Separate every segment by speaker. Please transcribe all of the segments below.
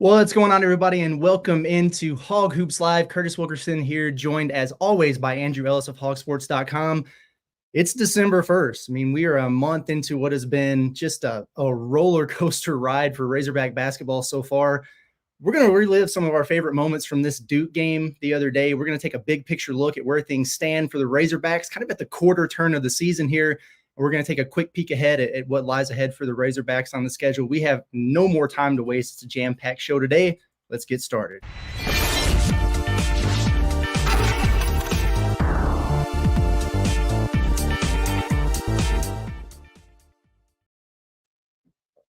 Speaker 1: What's going on, everybody, and welcome into Hog Hoops Live. Curtis Wilkerson here, joined as always by Andrew Ellis of HawgSports.com. It's December 1st. I mean, we are a month into what has been just a roller coaster ride for Razorback basketball so far. We're going to relive some of our favorite moments from this Duke game the other day. We're going to take a big picture look at where things stand for the Razorbacks, kind of at the quarter turn of the season here. We're going to take a quick peek ahead at what lies ahead for the Razorbacks on the schedule. We have no more time to waste. It's a jam-packed show today. Let's get started.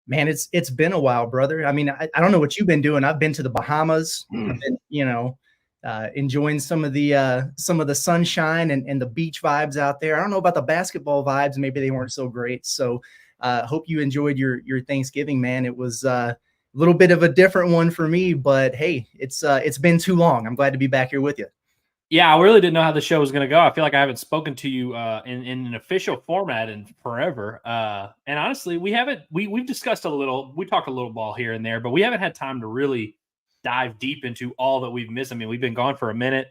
Speaker 1: Man, it's been a while, brother. I mean, I don't know what you've been doing. I've been to the Bahamas. I've been, enjoying some of the sunshine and the beach vibes out there. I don't know about the basketball vibes. Maybe they weren't so great. So hope you enjoyed your Thanksgiving, man. It was a little bit of a different one for me, but hey, it's been too long. I'm glad to be back here with you.
Speaker 2: Yeah, I really didn't know how the show was going to go. I feel like I haven't spoken to you in an official format in forever. And honestly, we've discussed a little, we talked a little ball here and there, but we haven't had time to really dive deep into all that we've missed. I mean, we've been gone for a minute.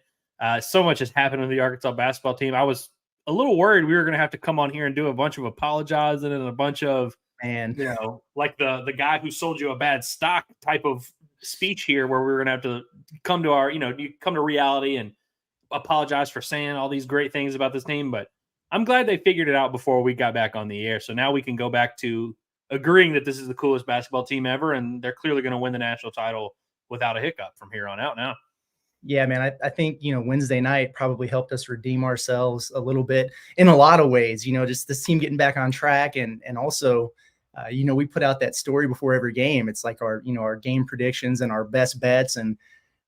Speaker 2: So much has happened with the Arkansas basketball team. I was a little worried we were going to have to come on here and do a bunch of apologizing and a bunch of, like the guy who sold you a bad stock type of speech here, where we were going to have to come to our, you come to reality and apologize for saying all these great things about this team. But I'm glad they figured it out before we got back on the air. So now we can go back to agreeing that this is the coolest basketball team ever, and they're clearly going to win the national title without a hiccup from here on out now.
Speaker 1: Yeah, man, I think, Wednesday night probably helped us redeem ourselves a little bit in a lot of ways, just this team getting back on track. And also, we put out that story before every game. It's like our game predictions and our best bets. And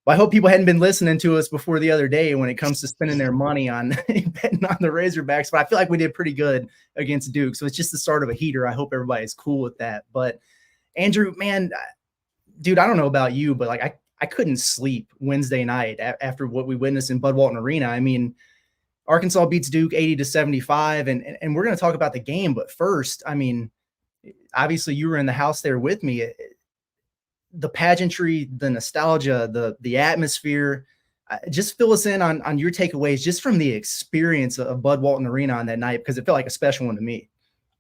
Speaker 1: I hope people hadn't been listening to us before the other day when it comes to spending their money on betting on the Razorbacks. But I feel like we did pretty good against Duke. So it's just the start of a heater. I hope everybody's cool with that. But Andrew, man, dude, I don't know about you, but like I couldn't sleep Wednesday night after what we witnessed in Bud Walton Arena. I mean, Arkansas beats Duke 80-75, and we're going to talk about the game. But first, I mean, obviously you were in the house there with me. The pageantry, the nostalgia, the atmosphere, just fill us in on your takeaways just from the experience of Bud Walton Arena on that night, because it felt like a special one to me.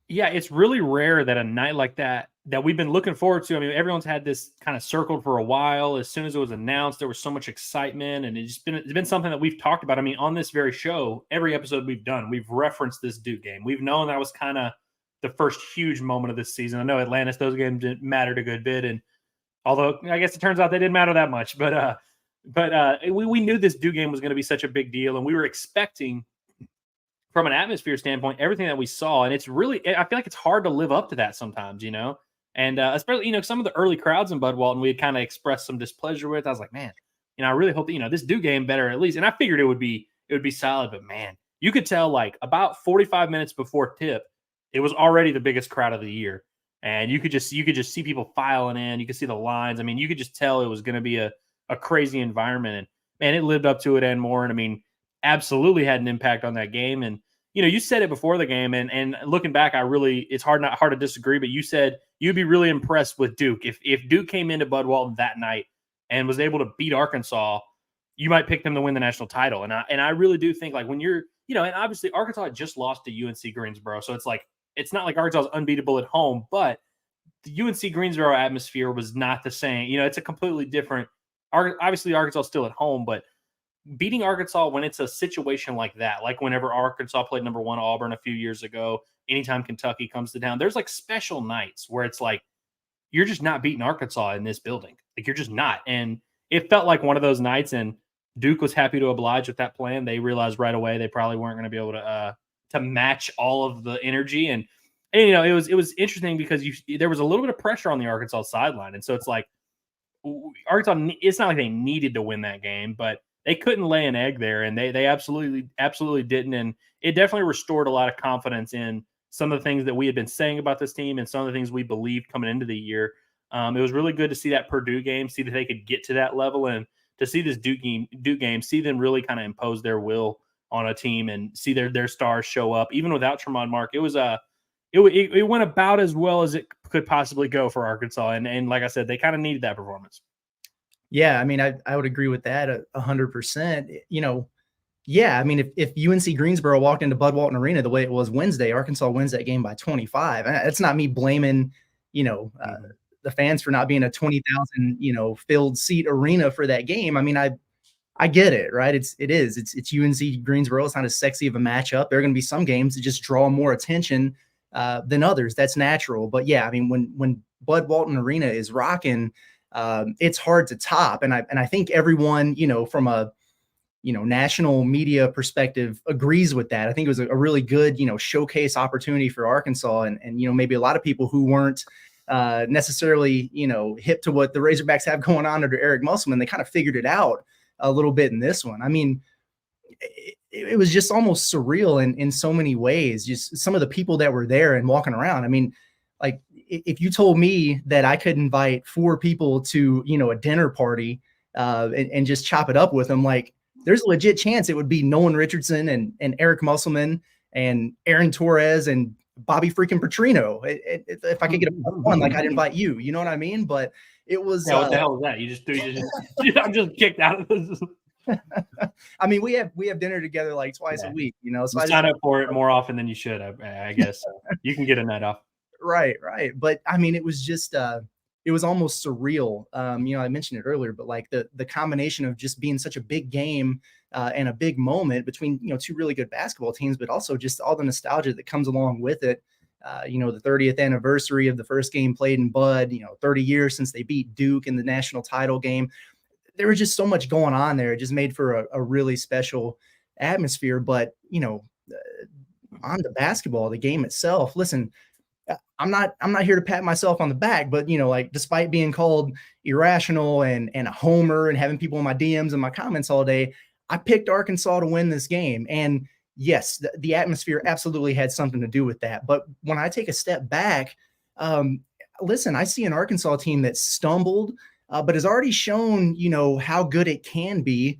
Speaker 2: Yeah, it's really rare that a night like that we've been looking forward to. I mean, everyone's had this kind of circled for a while. As soon as it was announced, there was so much excitement, and it's been something that we've talked about. I mean, on this very show, every episode we've done, we've referenced this Duke game. We've known that was kind of the first huge moment of this season. I know Atlantis, those games didn't matter a good bit, and although I guess it turns out they didn't matter that much, but we knew this Duke game was going to be such a big deal, and we were expecting, from an atmosphere standpoint, everything that we saw. And it's really, I feel like it's hard to live up to that sometimes, and especially, some of the early crowds in Bud Walton, we had kind of expressed some displeasure with. I was like, man, I really hope that, this Duke game better at least. And I figured it would be solid, but man, you could tell like about 45 minutes before tip, it was already the biggest crowd of the year. And you could just see people filing in. You could see the lines. I mean, you could just tell it was going to be a crazy environment. And man, it lived up to it and more. And I mean, absolutely had an impact on that game. And you said it before the game, and looking back, it's hard to disagree. But you said you'd be really impressed with Duke if Duke came into Bud Walton that night and was able to beat Arkansas. You might pick them to win the national title. And I really do think, like, when you're, and obviously Arkansas just lost to UNC Greensboro, so it's like, it's not like Arkansas is unbeatable at home, but the UNC Greensboro atmosphere was not the same. It's a completely different. Obviously, Arkansas is still at home, but beating Arkansas when it's a situation like that, like whenever Arkansas played number 1 Auburn a few years ago, anytime Kentucky comes to town, there's like special nights where it's like you're just not beating Arkansas in this building. Like, you're just not. And it felt like one of those nights, and Duke was happy to oblige with that plan. They realized right away they probably weren't going to be able to match all of the energy. And it was interesting because there was a little bit of pressure on the Arkansas sideline. And so it's like Arkansas, it's not like they needed to win that game, but they couldn't lay an egg there, and they absolutely didn't. And it definitely restored a lot of confidence in some of the things that we had been saying about this team and some of the things we believed coming into the year. It was really good to see that Purdue game, see that they could get to that level, and to see this Duke game, see them really kind of impose their will on a team and see their stars show up, even without Tremont Mark. It went about as well as it could possibly go for Arkansas. And like I said, they kind of needed that performance.
Speaker 1: Yeah, I mean, I would agree with that 100%. Yeah, I mean, if UNC Greensboro walked into Bud Walton Arena the way it was Wednesday, Arkansas wins that game by 25. And it's not me blaming, you know, the fans for not being a 20,000, filled seat arena for that game. I mean, I get it, right? It's UNC Greensboro. It's not as sexy of a matchup. There are going to be some games that just draw more attention than others. That's natural. But yeah, I mean, when Bud Walton Arena is rocking, it's hard to top. And I think everyone, from a national media perspective agrees with that. I think it was a really good, showcase opportunity for Arkansas and maybe a lot of people who weren't necessarily, hip to what the Razorbacks have going on under Eric Musselman. They kind of figured it out a little bit in this one. I mean, it was just almost surreal in so many ways, just some of the people that were there and walking around. I mean, like if you told me that I could invite 4 people to, a dinner party and just chop it up with them, like, there's a legit chance it would be Nolan Richardson and Eric Musselman and Aaron Torres and Bobby freaking Petrino. If I could get a one, like, I'd invite you. You know what I mean? But it was.
Speaker 2: Yeah, what the hell was that? You just I'm just kicked out of this.
Speaker 1: I mean, we have dinner together like twice a week.
Speaker 2: So I sign up for it more often than you should. I guess you can get a night off.
Speaker 1: Right. But I mean, it was just. It was almost surreal. I mentioned it earlier, but like the combination of just being such a big game and a big moment between, 2 really good basketball teams, but also just all the nostalgia that comes along with it. The 30th anniversary of the first game played in Bud, 30 years since they beat Duke in the national title game. There was just so much going on there. It just made for a really special atmosphere. But, on the basketball, the game itself, listen, I'm not here to pat myself on the back, but despite being called irrational and a homer and having people in my DMs and my comments all day, I picked Arkansas to win this game. And yes, the atmosphere absolutely had something to do with that. But when I take a step back, listen, I see an Arkansas team that stumbled, but has already shown, how good it can be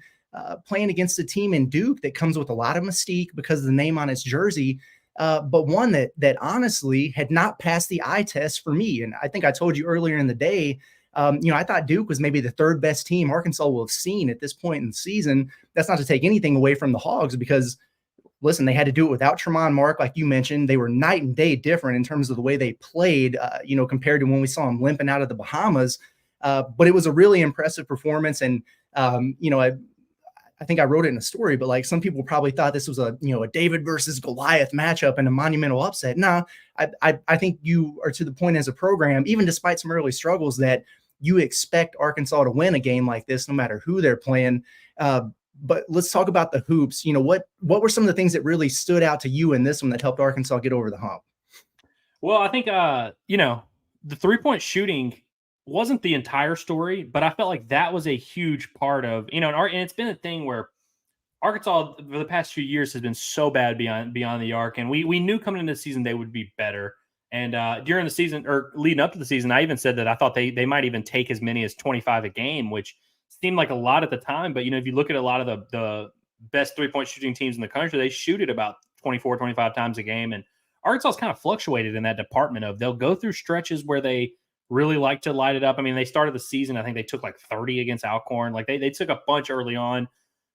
Speaker 1: playing against a team in Duke that comes with a lot of mystique because of the name on its jersey. But one that honestly had not passed the eye test for me. And I think I told you earlier in the day, I thought Duke was maybe the 3rd best team Arkansas will have seen at this point in the season. That's not to take anything away from the Hogs because, listen, they had to do it without Trey Mark, like you mentioned. They were night and day different in terms of the way they played, compared to when we saw them limping out of the Bahamas. But it was a really impressive performance. And, I think I wrote it in a story, but like some people probably thought this was a David versus Goliath matchup and a monumental upset. No, I think you are to the point as a program, even despite some early struggles, that you expect Arkansas to win a game like this, no matter who they're playing. But let's talk about the hoops. What were some of the things that really stood out to you in this one that helped Arkansas get over the hump?
Speaker 2: Well, I think, the 3-point shooting wasn't the entire story, but I felt like that was a huge part of, and it's been a thing where Arkansas for the past few years has been so bad beyond the arc. And we knew coming into the season they would be better. And during the season or leading up to the season, I even said that I thought they might even take as many as 25 a game, which seemed like a lot at the time. But, if you look at a lot of the best 3-point shooting teams in the country, they shoot it about 24, 25 times a game. And Arkansas's kind of fluctuated in that department of they'll go through stretches where they really like to light it up. I mean, they started the season, I think they took like 30 against Alcorn. Like they took a bunch early on.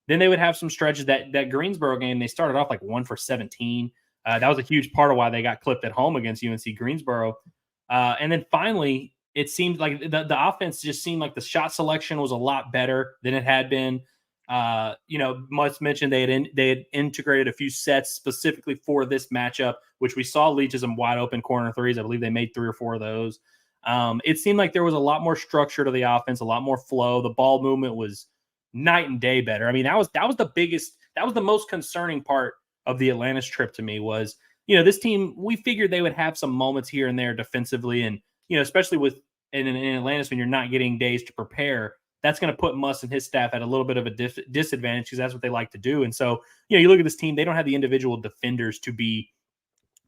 Speaker 2: Then they would have some stretches. That Greensboro game, they started off like 1 for 17. That was a huge part of why they got clipped at home against UNC Greensboro. And then finally, it seemed like the offense just seemed like the shot selection was a lot better than it had been. Muss mentioned they had integrated a few sets specifically for this matchup, which we saw lead to some wide open corner threes. I believe they made 3 or 4 of those. It seemed like there was a lot more structure to the offense, a lot more flow. The ball movement was night and day better. I mean, that was the most concerning part of the Atlantis trip to me was, this team, we figured they would have some moments here and there defensively. And, especially in Atlantis, when you're not getting days to prepare, that's going to put Muss and his staff at a little bit of a disadvantage because that's what they like to do. And so, you look at this team, they don't have the individual defenders to be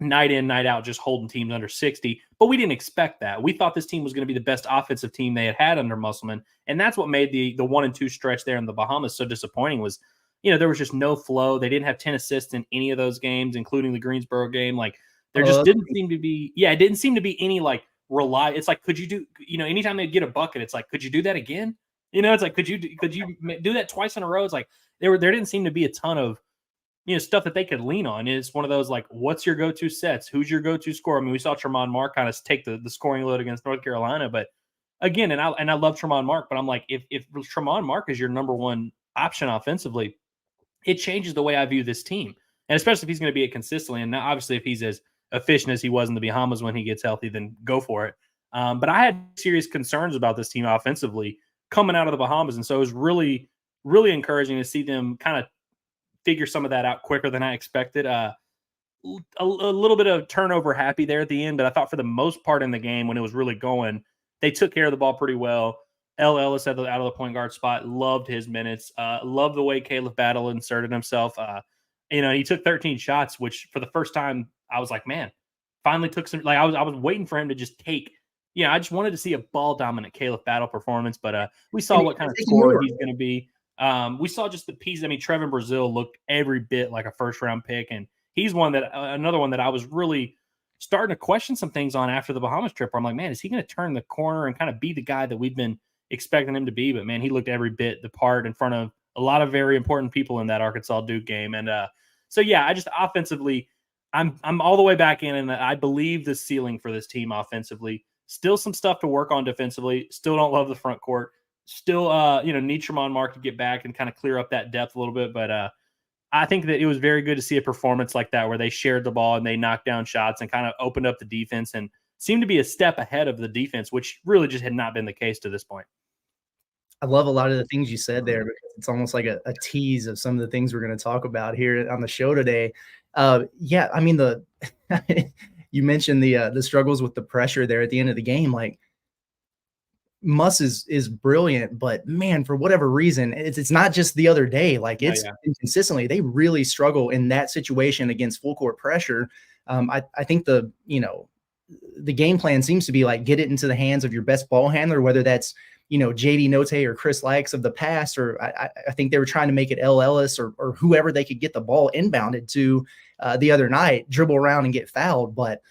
Speaker 2: night in, night out, just holding teams under 60. But we didn't expect that. We thought this team was going to be the best offensive team they had under Musselman. And that's what made the 1 and 2 stretch there in the Bahamas so disappointing was, there was just no flow. They didn't have 10 assists in any of those games, including the Greensboro game. Like there just didn't seem to be, it didn't seem to be any like relive. It's like, could you do, anytime they get a bucket, it's like, could you do that again? It's like, could you do that twice in a row? It's like there didn't seem to be a ton of stuff that they could lean on. It's one of those like, what's your go-to sets? Who's your go-to scorer? I mean, we saw Trey Mark kind of take the scoring load against North Carolina, but again, and I love Trey Mark, but I'm like, if Trey Mark is your number one option offensively, it changes the way I view this team, and especially if he's going to be it consistently. And now, obviously, if he's as efficient as he was in the Bahamas when he gets healthy, then go for it. But I had serious concerns about this team offensively coming out of the Bahamas, and so it was really, really encouraging to see them kind of figure some of that out quicker than I expected. A little bit of turnover happy there at the end, but I thought for the most part in the game when it was really going, they took care of the ball pretty well. Ellis out of the point guard spot, loved his minutes. Loved the way Caleb Battle inserted himself. He took 13 shots, which for the first time I was like, man, finally took some. Like I was waiting for him to just take. I just wanted to see a ball dominant Caleb Battle performance, but we saw what kind of scorer he's going to be. We saw just the piece. I mean, Trevor Brazil looked every bit like a first round pick, and he's another one that I was really starting to question some things on after the Bahamas trip. Where I'm like, man, is he going to turn the corner and kind of be the guy that we've been expecting him to be? But man, he looked every bit the part in front of a lot of very important people in that Arkansas Duke game. And so yeah, I just offensively, I'm all the way back in, and I believe the ceiling for this team offensively. Still some stuff to work on defensively. Still don't love the front court. Still, need Trey Mark to get back and kind of clear up that depth a little bit. But I think that it was very good to see a performance like that where they shared the ball and they knocked down shots and kind of opened up the defense and seemed to be a step ahead of the defense, which really just had not been the case to this point.
Speaker 1: I love a lot of the things you said there because it's almost like a tease of some of the things we're going to talk about here on the show today. Yeah, I mean, you mentioned the struggles with the pressure there at the end of the game. Like, Muss is brilliant, but man, for whatever reason, it's not just the other day. Like it's consistently, they really struggle in that situation against full court pressure. I think the game plan seems to be like get it into the hands of your best ball handler, whether that's JD Note or Chris Likes of the past, or I think they were trying to make it Ellis or whoever they could get the ball inbounded to the other night, dribble around and get fouled, but.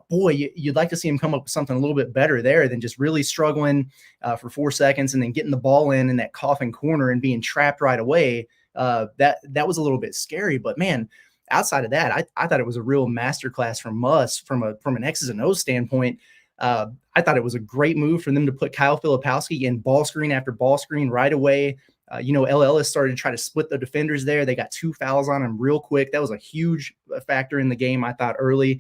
Speaker 1: Boy, you'd like to see him come up with something a little bit better there than just really struggling for 4 seconds and then getting the ball in that coffin corner and being trapped right away. That was a little bit scary, but man, outside of that, I thought it was a real masterclass from Muss from an X's and O's standpoint. I thought it was a great move for them to put Kyle Filipowski in ball screen after ball screen right away. Ellis started to try to split the defenders there. They got 2 fouls on him real quick. That was a huge factor in the game, I thought, early.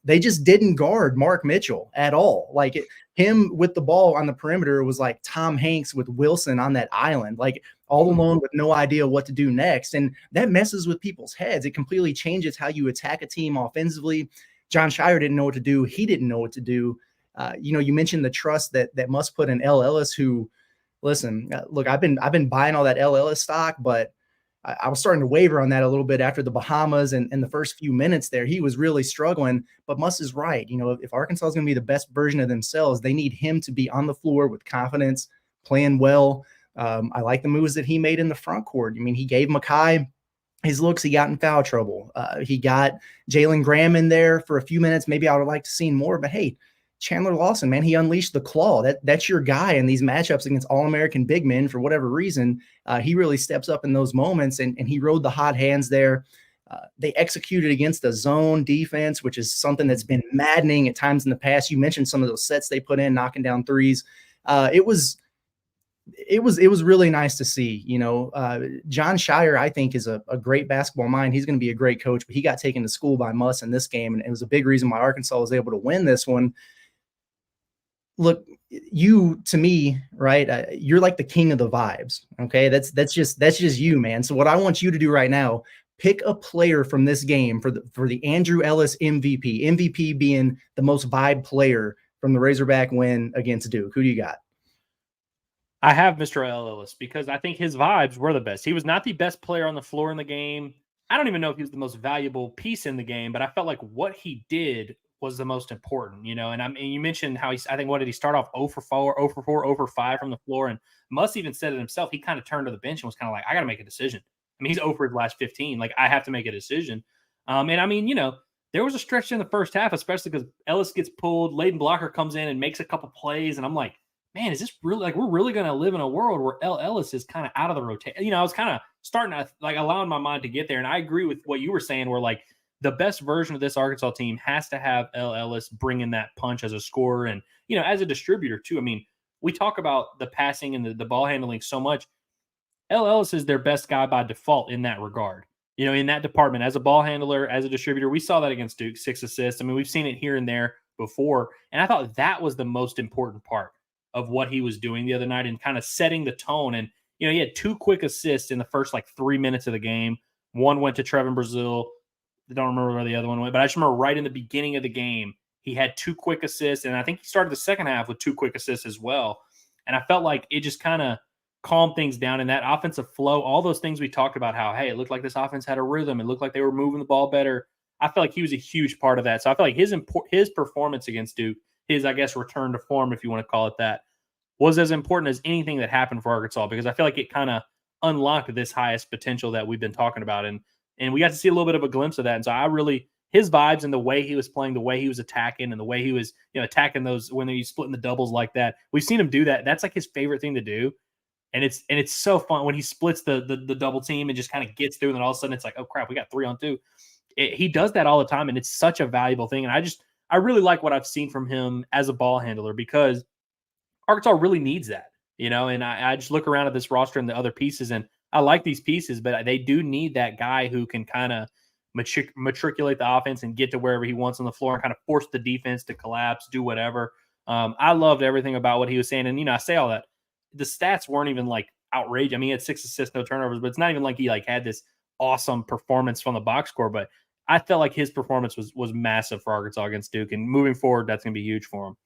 Speaker 1: They just didn't guard Mark Mitchell at all. Like him with the ball on the perimeter was like Tom Hanks with Wilson on that island, like all alone with no idea what to do next. And that messes with people's heads. It completely changes how you attack a team offensively. John Shire didn't know what to do. He didn't know what to do. You mentioned the trust that Muss put in Ellis, who, listen, look, I've been buying all that Ellis stock, but I was starting to waver on that a little bit after the Bahamas and the first few minutes there. He was really struggling, but Muss is right. If Arkansas is going to be the best version of themselves, they need him to be on the floor with confidence, playing well. I like the moves that he made in the front court. I mean, he gave Makai his looks. He got in foul trouble. He got Jalen Graham in there for a few minutes. Maybe I would like to see more, but hey, Chandler Lawson, man, he unleashed the claw. That's your guy in these matchups against All-American big men for whatever reason. He really steps up in those moments, and he rode the hot hands there. They executed against the zone defense, which is something that's been maddening at times in the past. You mentioned some of those sets they put in, knocking down threes. It was really nice to see. John Shire, I think, is a great basketball mind. He's going to be a great coach, but he got taken to school by Muss in this game, and it was a big reason why Arkansas was able to win this one. Look, to me, right? You're like the king of the vibes. Okay. That's just you, man. So what I want you to do right now, pick a player from this game for the Andrew Ellis MVP being the most vibe player from the Razorback win against Duke. Who do you got?
Speaker 2: I have Mr. Ellis because I think his vibes were the best. He was not the best player on the floor in the game. I don't even know if he was the most valuable piece in the game, but I felt like what he did was the most important, and you mentioned how what did he start off 0 for 4, 0 for 4, 0 for 5 from the floor, and Muss even said it himself. He kind of turned to the bench and was kind of like, I got to make a decision. I mean, he's 0 for his last 15. Like, I have to make a decision. And I mean, there was a stretch in the first half, especially because Ellis gets pulled. Ladarius Blocker comes in and makes a couple plays, and I'm like, man, is this really like we're really going to live in a world where Ellis is kind of out of the rotation? I was kind of starting to like allowing my mind to get there. And I agree with what you were saying, where like the best version of this Arkansas team has to have Ellis bringing that punch as a scorer and, as a distributor too. I mean, we talk about the passing and the ball handling so much. Ellis is their best guy by default in that regard. In that department, as a ball handler, as a distributor. We saw that against Duke, 6 assists. I mean, we've seen it here and there before. And I thought that was the most important part of what he was doing the other night and kind of setting the tone. And, he had 2 quick assists in the first 3 minutes of the game. One went to Trevor Brazil. I don't remember where the other one went, but I just remember right in the beginning of the game, he had 2 quick assists. And I think he started the second half with 2 quick assists as well. And I felt like it just kind of calm things down in that offensive flow. All those things we talked about, how, hey, it looked like this offense had a rhythm. It looked like they were moving the ball better. I feel like he was a huge part of that. So I feel like his performance against Duke, his, I guess, return to form, if you want to call it that, was as important as anything that happened for Arkansas, because I feel like it kind of unlocked this highest potential that we've been talking about. And we got to see a little bit of a glimpse of that. And so his vibes and the way he was playing, the way he was attacking, and the way he was, attacking those when he's splitting the doubles like that. We've seen him do that. That's like his favorite thing to do. And it's so fun when he splits the double team and just kind of gets through, and then all of a sudden it's like, oh crap, we got 3-on-2. He does that all the time, and it's such a valuable thing. And I really like what I've seen from him as a ball handler, because Arkansas really needs that, and I just look around at this roster and the other pieces, and I like these pieces, but they do need that guy who can kind of matriculate the offense and get to wherever he wants on the floor and kind of force the defense to collapse, do whatever. I loved everything about what he was saying. And, I say all that. The stats weren't even outrageous. I mean, he had 6 assists, no turnovers, but it's not even like he had this awesome performance from the box score. But I felt like his performance was massive for Arkansas against Duke, and moving forward, that's going to be huge for him.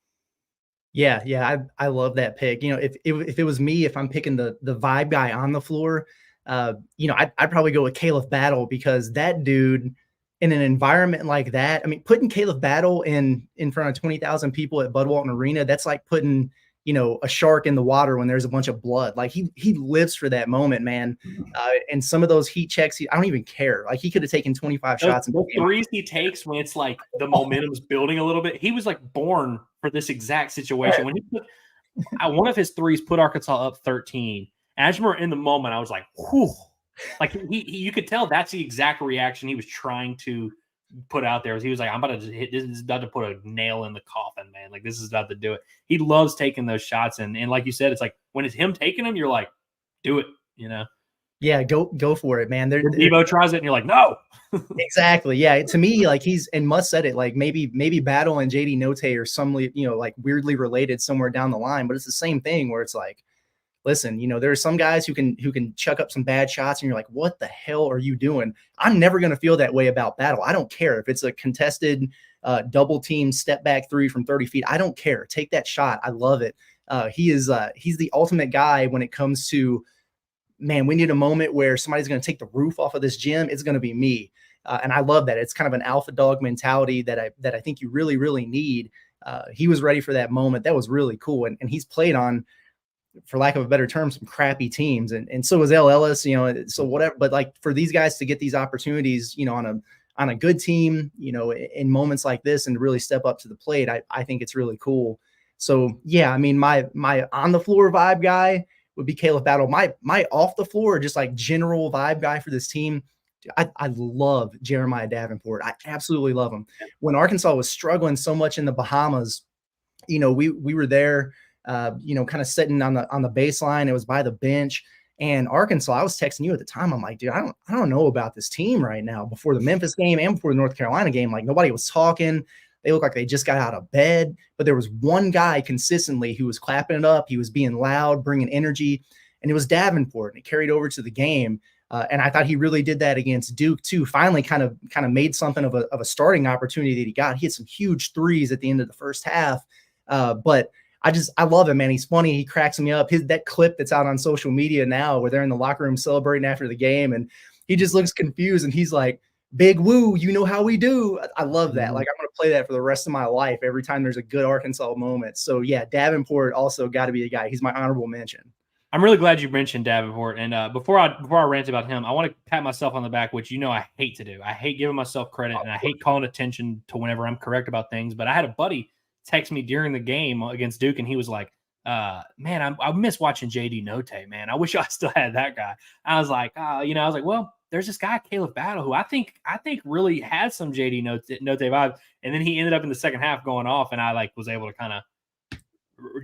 Speaker 1: Yeah, I love that pick. If it was me, if I'm picking the vibe guy on the floor, I'd probably go with Caleb Battle, because that dude in an environment like that, I mean, putting Caleb Battle in front of 20,000 people at Bud Walton Arena, that's like putting a shark in the water when there's a bunch of blood. Like he lives for that moment, man. And some of those heat checks, I don't even care. Like he could have taken 25 shots.
Speaker 2: The threes he takes when it's like the momentum's building a little bit. He was born for this exact situation. When he put one of his threes put Arkansas up 13. And I just remember in the moment, I was like, whew. Like you could tell that's the exact reaction he was trying to put out there. He was like, I'm about to just hit this. Is about to put a nail in the coffin, man. Like this is about to do it. He loves taking those shots, and like you said, it's like when it's him taking them, you're like, do it,
Speaker 1: Yeah, go for it, man.
Speaker 2: Debo tries it, and you're like, no.
Speaker 1: Exactly. Yeah, to me, and Muss said it, like maybe Battle and JD Note are some weirdly related somewhere down the line, but it's the same thing where it's like, listen, there are some guys who can chuck up some bad shots, and you're like, what the hell are you doing? I'm never going to feel that way about Battle. I don't care if it's a contested double team step back 3 from 30 feet. I don't care. Take that shot. I love it. He's the ultimate guy when it comes to, man, we need a moment where somebody's going to take the roof off of this gym. It's going to be me. And I love that. It's kind of an alpha dog mentality that I think you really, really need. He was ready for that moment. That was really cool. And he's played on, for lack of a better term, some crappy teams. And so was Ellis, so whatever. But like for these guys to get these opportunities, on a good team, in moments like this and to really step up to the plate, I think it's really cool. So yeah, I mean, my on the floor vibe guy would be Caleb Battle. My off the floor, just like general vibe guy for this team, I love Jeremiah Davenport. I absolutely love him. When Arkansas was struggling so much in the Bahamas, we were there, kind of sitting on the baseline. It was by the bench, and Arkansas, I was texting you at the time. I'm like, dude, I don't know about this team right now. Before the Memphis game and before the North Carolina game, like nobody was talking. They looked like they just got out of bed, but there was one guy consistently who was clapping it up. He was being loud, bringing energy, and it was Davenport, and it carried over to the game. And I thought he really did that against Duke too. Finally, kind of made something of a starting opportunity that he got. He had some huge threes at the end of the first half, but I love him, man. He's funny. He cracks me up. That clip that's out on social media now where they're in the locker room celebrating after the game, and he just looks confused, and he's like, big woo, you know how we do. I love that. Like, I'm going to play that for the rest of my life every time there's a good Arkansas moment. So yeah, Davenport also got to be a guy. He's my honorable mention.
Speaker 2: I'm really glad you mentioned Davenport. And before I rant about him, I want to pat myself on the back, which I hate to do. I hate giving myself credit, and I hate calling attention to whenever I'm correct about things. But I had a buddy text me during the game against Duke, and he was like, Man, I miss watching JD Note, man. I wish I still had that guy. I was like, well, there's this guy, Caleb Battle, who I think really had some JD Note vibe. And then he ended up in the second half going off, and I was able to kind of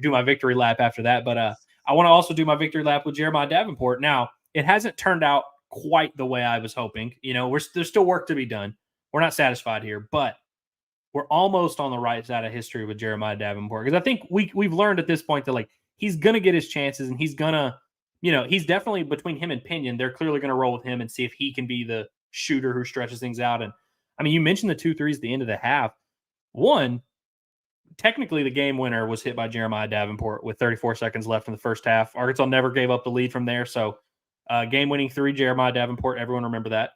Speaker 2: do my victory lap after that. But I want to also do my victory lap with Jeremiah Davenport. Now, it hasn't turned out quite the way I was hoping. There's still work to be done. We're not satisfied here, but we're almost on the right side of history with Jeremiah Davenport, because I think we've learned at this point that he's gonna get his chances, and he's gonna, he's definitely, between him and Pinion, they're clearly gonna roll with him and see if he can be the shooter who stretches things out. And I mean, you mentioned the 2 threes at the end of the half. One, technically the game winner was hit by Jeremiah Davenport with 34 seconds left in the first half. Arkansas never gave up the lead from there. So game-winning 3, Jeremiah Davenport. Everyone remember that.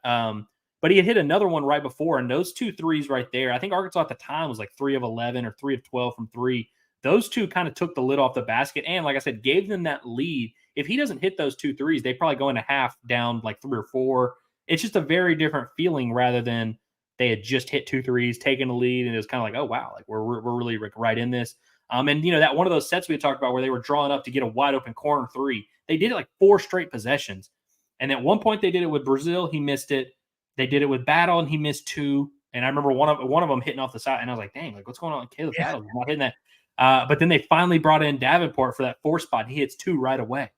Speaker 2: But he had hit another one right before, and those 2 threes right there, I think Arkansas at the time was 3 of 11 or 3 of 12 from 3. Those 2 kind of took the lid off the basket and, like I said, gave them that lead. If he doesn't hit those 2 threes, they probably go into half down 3 or 4. It's just a very different feeling rather than they had just hit 2 threes, taken the lead, and it was kind of oh, wow, we're really right in this. And, that one of those sets we had talked about where they were drawing up to get a wide-open corner 3, they did it 4 straight possessions. And at one point they did it with Brazil. He missed it. They did it with Battle, and he missed 2. And I remember one of them hitting off the side, and I was like, dang, what's going on? Caleb Battle's not hitting that. But then they finally brought in Davenport for that 4 spot. He hits 2 right away.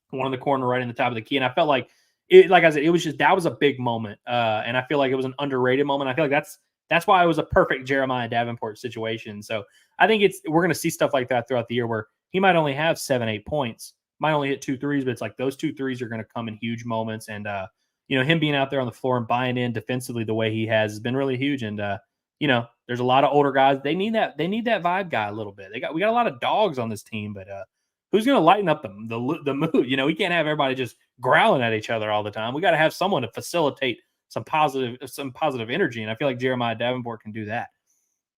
Speaker 2: One in the corner right in the top of the key. And I felt like I said, it was just, that was a big moment. And I feel like it was an underrated moment. I feel like that's why it was a perfect Jeremiah Davenport situation. So I think we're going to see stuff like that throughout the year where he might only have 7-8 points, might only hit 2 threes, but it's those 2 threes are going to come in huge moments. And, him being out there on the floor and buying in defensively the way he has been really huge. And, there's a lot of older guys. They need that vibe guy a little bit. We got a lot of dogs on this team, but who's going to lighten up the mood? We can't have everybody just growling at each other all the time. We got to have someone to facilitate some positive energy. And I feel like Jeremiah Davenport can do that.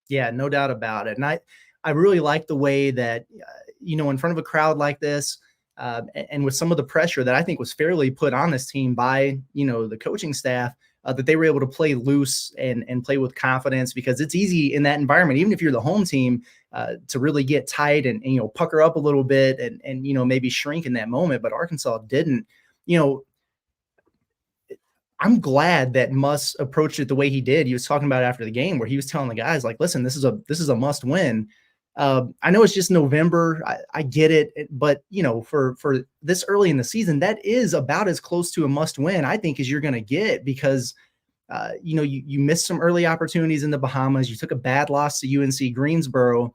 Speaker 1: Yeah, no doubt about it. And I really like the way that, in front of a crowd like this, and with some of the pressure that I think was fairly put on this team by, the coaching staff, that they were able to play loose and play with confidence, because it's easy in that environment, even if you're the home team, to really get tight and pucker up a little bit and maybe shrink in that moment. But Arkansas didn't. I'm glad that Muss approached it the way he did. He was talking about it after the game, where he was telling the guys, listen, this is a must win. I know it's just November. I get it. But, for this early in the season, that is about as close to a must win, I think, as you're going to get, because, you missed some early opportunities in the Bahamas. You took a bad loss to UNC Greensboro.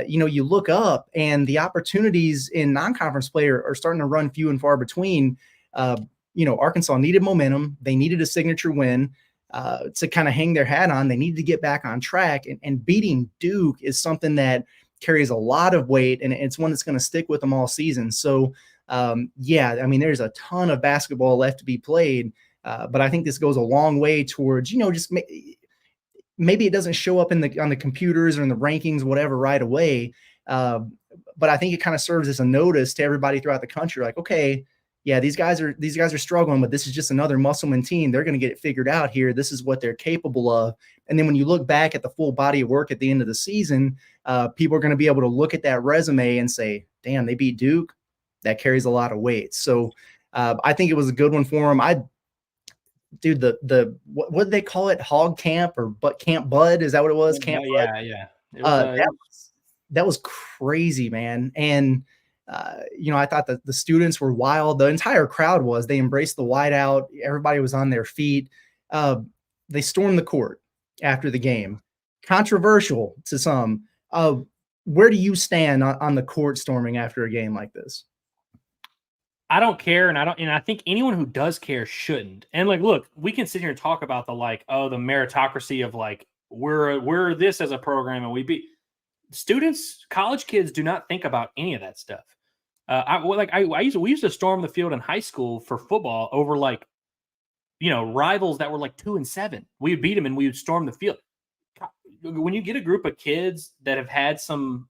Speaker 1: You look up and the opportunities in non-conference play are starting to run few and far between. Arkansas needed momentum. They needed a signature win to kind of hang their hat on. They needed to get back on track, and beating Duke is something that carries a lot of weight, and it's one that's going to stick with them all season. So, there's a ton of basketball left to be played, but I think this goes a long way towards, just maybe it doesn't show up on the computers or in the rankings, whatever, right away. But I think it kind of serves as a notice to everybody throughout the country, okay, yeah, these guys are struggling, but this is just another Musselman team. They're going to get it figured out here. This is what they're capable of. And then when you look back at the full body of work at the end of the season, people are going to be able to look at that resume and say, damn, they beat Duke. That carries a lot of weight. So I think it was a good one for them. What did they call it? Hog Camp or Camp Bud? Is that what it was? Camp Bud?
Speaker 2: Yeah. It was,
Speaker 1: that was crazy, man. And I thought that the students were wild. The entire crowd was. They embraced the whiteout. Everybody was on their feet. They stormed the court after the game. Controversial to some. Where do you stand on the court storming after a game like this?
Speaker 2: I don't care, and I think anyone who does care shouldn't. And look, we can sit here and talk about the meritocracy of we're this as a program and we beat students. College kids do not think about any of that stuff. We used to storm the field in high school for football over rivals that were 2 and 7. We would beat them and we would storm the field. When you get a group of kids that have had some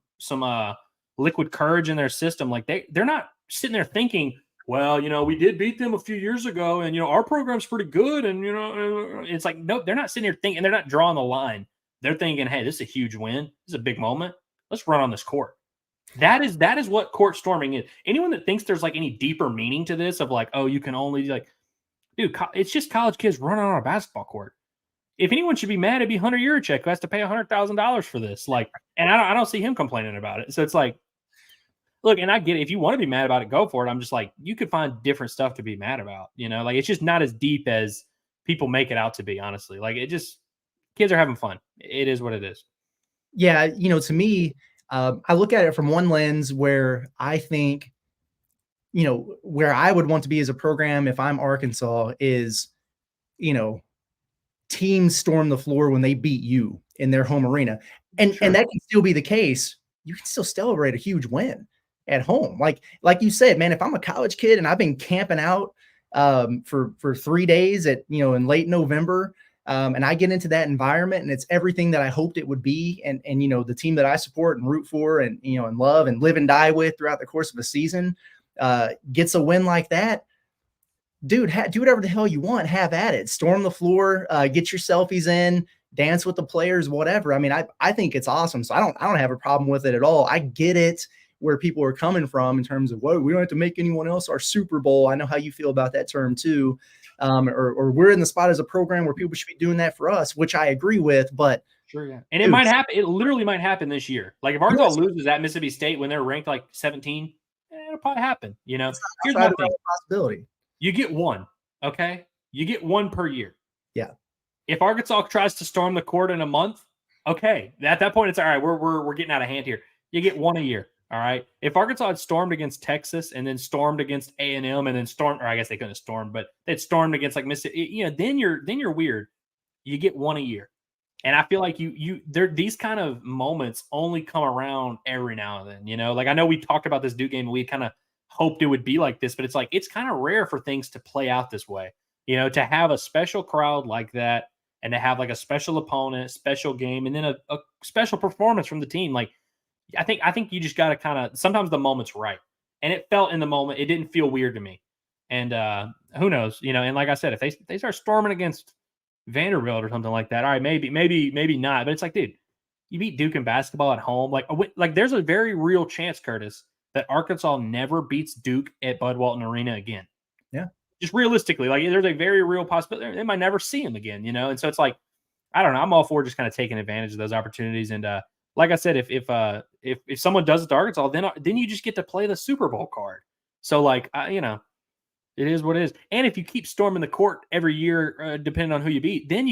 Speaker 2: liquid courage in their system, they're not sitting there thinking, well, we did beat them a few years ago, and our program's pretty good, and it's no, they're not sitting here thinking, and they're not drawing the line. They're thinking, hey, this is a huge win. This is a big moment. Let's run on this court. That is what court storming is. Anyone that thinks there's like any deeper meaning to this of like, oh, you can only like, dude, it's just college kids running on a basketball court. If anyone should be mad, it'd be Hunter Yurachek, who has to pay $100,000 for this. Like, and I don't see him complaining about it. So it's like, look, and I get it. If you want to be mad about it, go for it. I'm just like, you could find different stuff to be mad about. Like it's just not as deep as people make it out to be. Honestly, like it just kids are having fun. It is what it is.
Speaker 1: Yeah, to me, I look at it from one lens where I think, where I would want to be as a program if I'm Arkansas is, teams storm the floor when they beat you in their home arena. And
Speaker 2: Sure.
Speaker 1: and that can still be the case. You can still celebrate a huge win at home. Like you said, man, if I'm a college kid and I've been camping out for 3 days in late November, and I get into that environment and it's everything that I hoped it would be, and the team that I support and root for and and love and live and die with throughout the course of a season gets a win like that, dude, do whatever the hell you want, have at it, storm the floor, get your selfies in, dance with the players, whatever. I mean, I think it's awesome, so I don't have a problem with it at all. I get it where people are coming from in terms of, well, we don't have to make anyone else our Super Bowl. I know how you feel about that term too. Or we're in the spot as a program where people should be doing that for us, which I agree with, but
Speaker 2: sure, yeah. And it might happen. It literally might happen this year. Like if Arkansas loses at Mississippi State when they're ranked like 17, it'll probably happen. Here's my thing.
Speaker 1: Possibility.
Speaker 2: You get one, okay? You get one per year.
Speaker 1: Yeah.
Speaker 2: If Arkansas tries to storm the court in a month, okay. At that point, it's all right. We're getting out of hand here. You get one a year. All right. If Arkansas had stormed against Texas and then stormed against A&M and then stormed, or I guess they couldn't have stormed, but they'd stormed against like Mississippi, then you're weird. You get one a year. And I feel like these kind of moments only come around every now and then, like I know we talked about this Duke game and we kind of hoped it would be like this, but it's like, it's kind of rare for things to play out this way, to have a special crowd like that and to have like a special opponent, special game, and then a special performance from the team. Like, I think you just got to kind of, sometimes the moment's right. And it felt in the moment, it didn't feel weird to me. And who knows, and like I said, if they start storming against Vanderbilt or something like that, all right, maybe not. But it's like, dude, you beat Duke in basketball at home. Like there's a very real chance, Curtis, that Arkansas never beats Duke at Bud Walton Arena again.
Speaker 1: Yeah. Just
Speaker 2: realistically, like there's a very real possibility they might never see him again, And so it's like, I don't know. I'm all for just kind of taking advantage of those opportunities. And like I said, if someone does it to Arkansas, then you just get to play the Super Bowl card. So like, it is what it is. And if you keep storming the court every year, depending on who you beat, then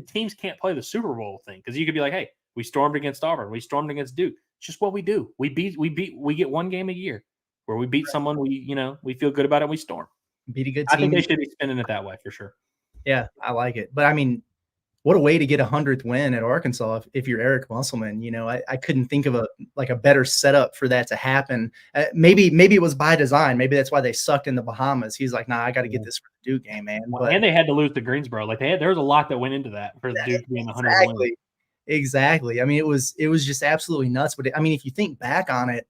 Speaker 2: teams can't play the Super Bowl thing. Cause you could be like, hey, we stormed against Auburn. We stormed against Duke. It's just what we do. We get one game a year where we beat someone we feel good about it. We storm.
Speaker 1: Beat a good team.
Speaker 2: I think they should be spending it that way for sure.
Speaker 1: Yeah, I like it. But I mean, what a way to get 100th win at Arkansas if you're Eric Musselman. I couldn't think of a better setup for that to happen. Maybe it was by design. Maybe that's why they sucked in the Bahamas. He's like, nah, I got to get this for the Duke game, man.
Speaker 2: And they had to lose to Greensboro. Like there was a lot that went into that for the Duke being 100 win.
Speaker 1: Exactly. I mean, it was just absolutely nuts. But I mean, if you think back on it,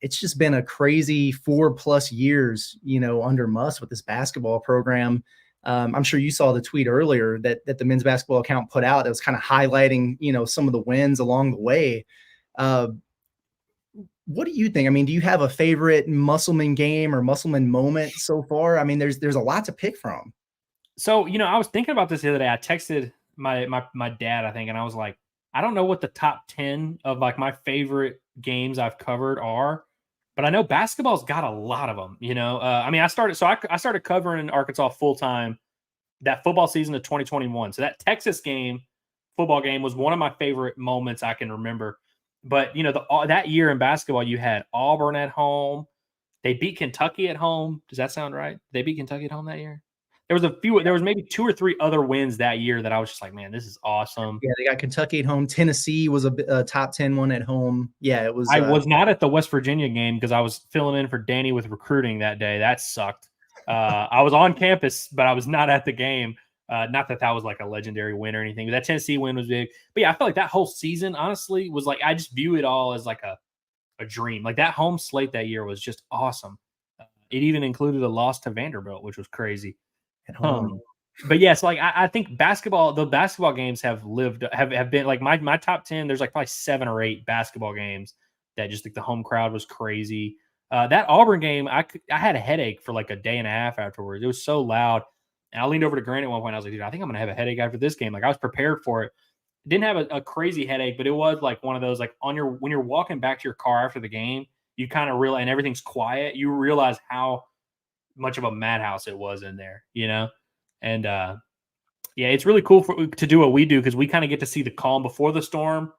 Speaker 1: it's just been a crazy 4+ years, under Muss with this basketball program. I'm sure you saw the tweet earlier that the men's basketball account put out that was kind of highlighting, some of the wins along the way. What do you think? I mean, do you have a favorite Musselman game or Musselman moment so far? I mean, there's a lot to pick from.
Speaker 2: So, I was thinking about this the other day. I texted my dad, I think, and I was like, I don't know what the top 10 of like my favorite games I've covered are, but I know basketball's got a lot of them, I mean, I started covering Arkansas full time that football season of 2021. So that Texas football game was one of my favorite moments I can remember. But, that year in basketball, you had Auburn at home. They beat Kentucky at home. Does that sound right? They beat Kentucky at home that year? There was maybe 2 or 3 other wins that year that I was just like, man, this is awesome.
Speaker 1: Yeah, they got Kentucky at home. Tennessee was a top 10 one at home. Yeah, it was.
Speaker 2: I was not at the West Virginia game because I was filling in for Danny with recruiting that day. That sucked. I was on campus, but I was not at the game. Not that was like a legendary win or anything, but that Tennessee win was big. But yeah, I felt like that whole season, honestly, was like, I just view it all as like a dream. Like that home slate that year was just awesome. It even included a loss to Vanderbilt, which was crazy.
Speaker 1: At home.
Speaker 2: But yes, like I think the basketball games have been like my top 10. There's like probably 7 or 8 basketball games that just like the home crowd was crazy. That Auburn game, I had a headache for like a day and a half afterwards. It was so loud. And I leaned over to Grant at one point. I was like, dude, I think I'm going to have a headache after this game. Like, I was prepared for it. Didn't have a crazy headache, but it was like one of those, like when you're walking back to your car after the game, you kind of realize, and everything's quiet, you realize how much of a madhouse it was in there, And yeah, it's really cool to do what we do, because we kind of get to see the calm before the storm,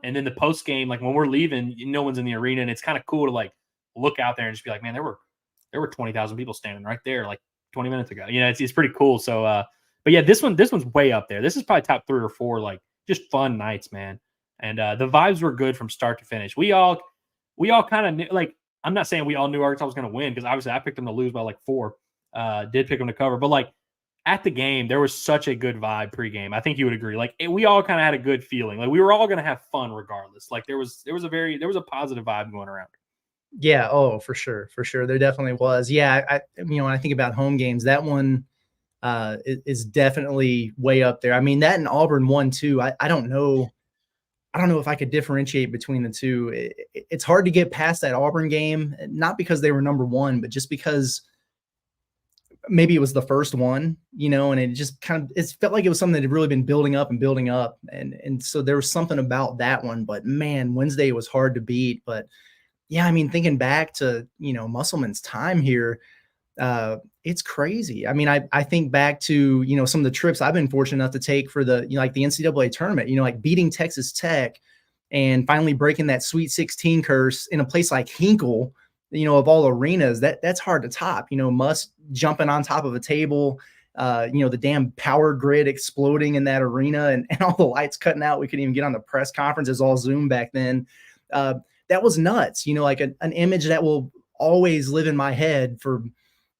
Speaker 2: and then the post game. Like when we're leaving, no one's in the arena, and it's kind of cool to like look out there and just be like, man, there were 20,000 people standing right there like 20 minutes ago. It's pretty cool. So, but yeah, this one's way up there. This is probably top 3 or 4, like just fun nights, man. And the vibes were good from start to finish. We all kind of knew, like, I'm not saying we all knew Arkansas was going to win, because obviously I picked them to lose by like 4. Did pick them to cover, but like at the game, there was such a good vibe pregame. I think you would agree. Like we all kind of had a good feeling. Like we were all going to have fun regardless. Like there was a positive vibe going around.
Speaker 1: Yeah. Oh, for sure. For sure. There definitely was. Yeah. When I think about home games, that one is definitely way up there. I mean, that and Auburn won too. I don't know. I don't know if I could differentiate between the two. It's hard to get past that Auburn game, not because they were number 1, but just because maybe it was the first one, and it just it felt like it was something that had really been building up. And so there was something about that one, but man, Wednesday was hard to beat. But yeah, I mean, thinking back to, Musselman's time here, it's crazy. I mean, I think back to, some of the trips I've been fortunate enough to take for the, like the NCAA tournament, like beating Texas Tech and finally breaking that Sweet 16 curse in a place like Hinkle, of all arenas. That's hard to top. Muss jumping on top of a table, the damn power grid exploding in that arena, and all the lights cutting out. We couldn't even get on the press conference. It was all Zoom back then. That was nuts. Like an image that will always live in my head for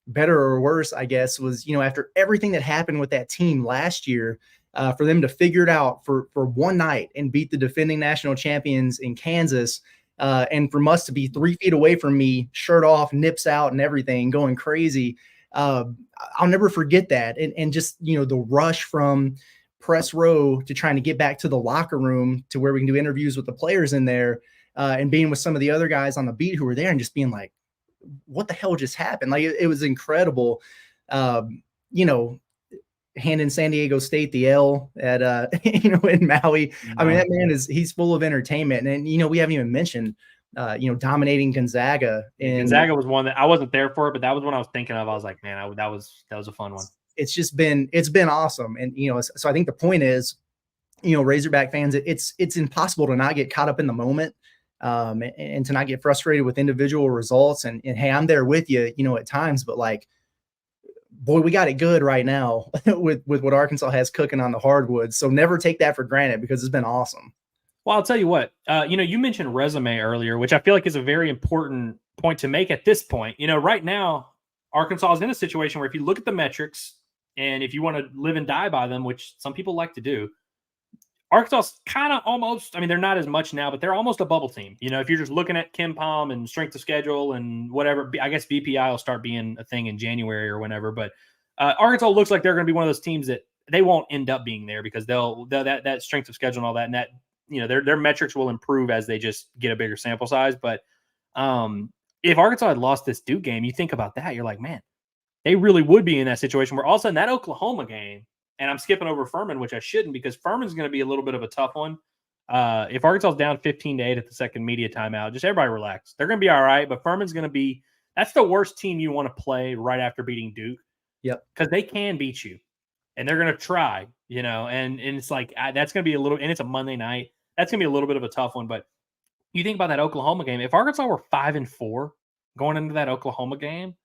Speaker 1: better or worse, I guess, was, after everything that happened with that team last year, for them to figure it out for one night and beat the defending national champions in Kansas, and for Muss to be 3 feet away from me, shirt off, nips out and everything, going crazy. I'll never forget that. And just, the rush from press row to trying to get back to the locker room to where we can do interviews with the players in there, and being with some of the other guys on the beat who were there and just being like, what the hell just happened? Like it was incredible. Handing San Diego State the L at in Maui. I mean, that man he's full of entertainment. And we haven't even mentioned dominating Gonzaga. And
Speaker 2: Gonzaga was one that I wasn't there for it, but that was one I was thinking of. I was like, man, that was a fun one.
Speaker 1: It's been awesome. And so I think the point is, Razorback fans, it's impossible to not get caught up in the moment, and to not get frustrated with individual results. And hey, I'm there with you, at times, but like, boy, we got it good right now with what Arkansas has cooking on the hardwood. So never take that for granted, because it's been awesome.
Speaker 2: Well, I'll tell you what, you mentioned resume earlier, which I feel like is a very important point to make at this point. Right now, Arkansas is in a situation where if you look at the metrics and if you want to live and die by them, which some people like to do, Arkansas kind of almost, I mean, they're not as much now, but they're almost a bubble team. If you're just looking at KenPom and strength of schedule and whatever, I guess BPI will start being a thing in January or whenever. But Arkansas looks like they're going to be one of those teams that they won't end up being there, because they'll that strength of schedule and all that, and that their metrics will improve as they just get a bigger sample size. But if Arkansas had lost this Duke game, you think about that, you're like, man, they really would be in that situation where all of a sudden that Oklahoma game. And I'm skipping over Furman, which I shouldn't, because Furman's going to be a little bit of a tough one. If Arkansas is down 15-8 at the second media timeout, just everybody relax. They're going to be all right, but Furman's going to be – that's the worst team you want to play right after beating Duke.
Speaker 1: Yep.
Speaker 2: Because they can beat you, and they're going to try, and it's like that's going to be a little – and it's a Monday night. That's going to be a little bit of a tough one. But you think about that Oklahoma game. If Arkansas were 5-4 going into that Oklahoma game,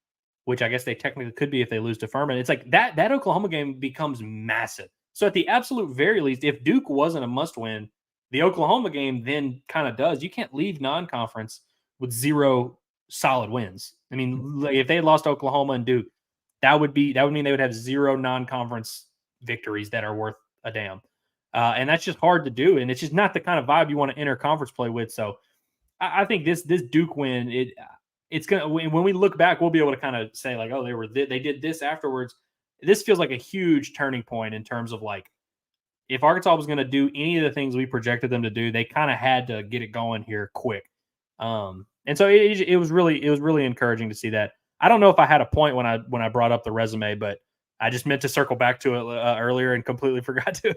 Speaker 2: which I guess they technically could be if they lose to Furman, it's like that Oklahoma game becomes massive. So at the absolute very least, if Duke wasn't a must-win, the Oklahoma game then kind of does. You can't leave non-conference with 0 solid wins. I mean, like if they lost Oklahoma and Duke, that would mean they would have 0 non-conference victories that are worth a damn. And that's just hard to do, and it's just not the kind of vibe you want to enter conference play with. So I think this Duke win, it's gonna, when we look back, we'll be able to kind of say like, oh, they did this afterwards. This feels like a huge turning point in terms of like, if Arkansas was going to do any of the things we projected them to do, they kind of had to get it going here quick. And so it was really encouraging to see that. I don't know if I had a point when I brought up the resume, but I just meant to circle back to it earlier and completely forgot to.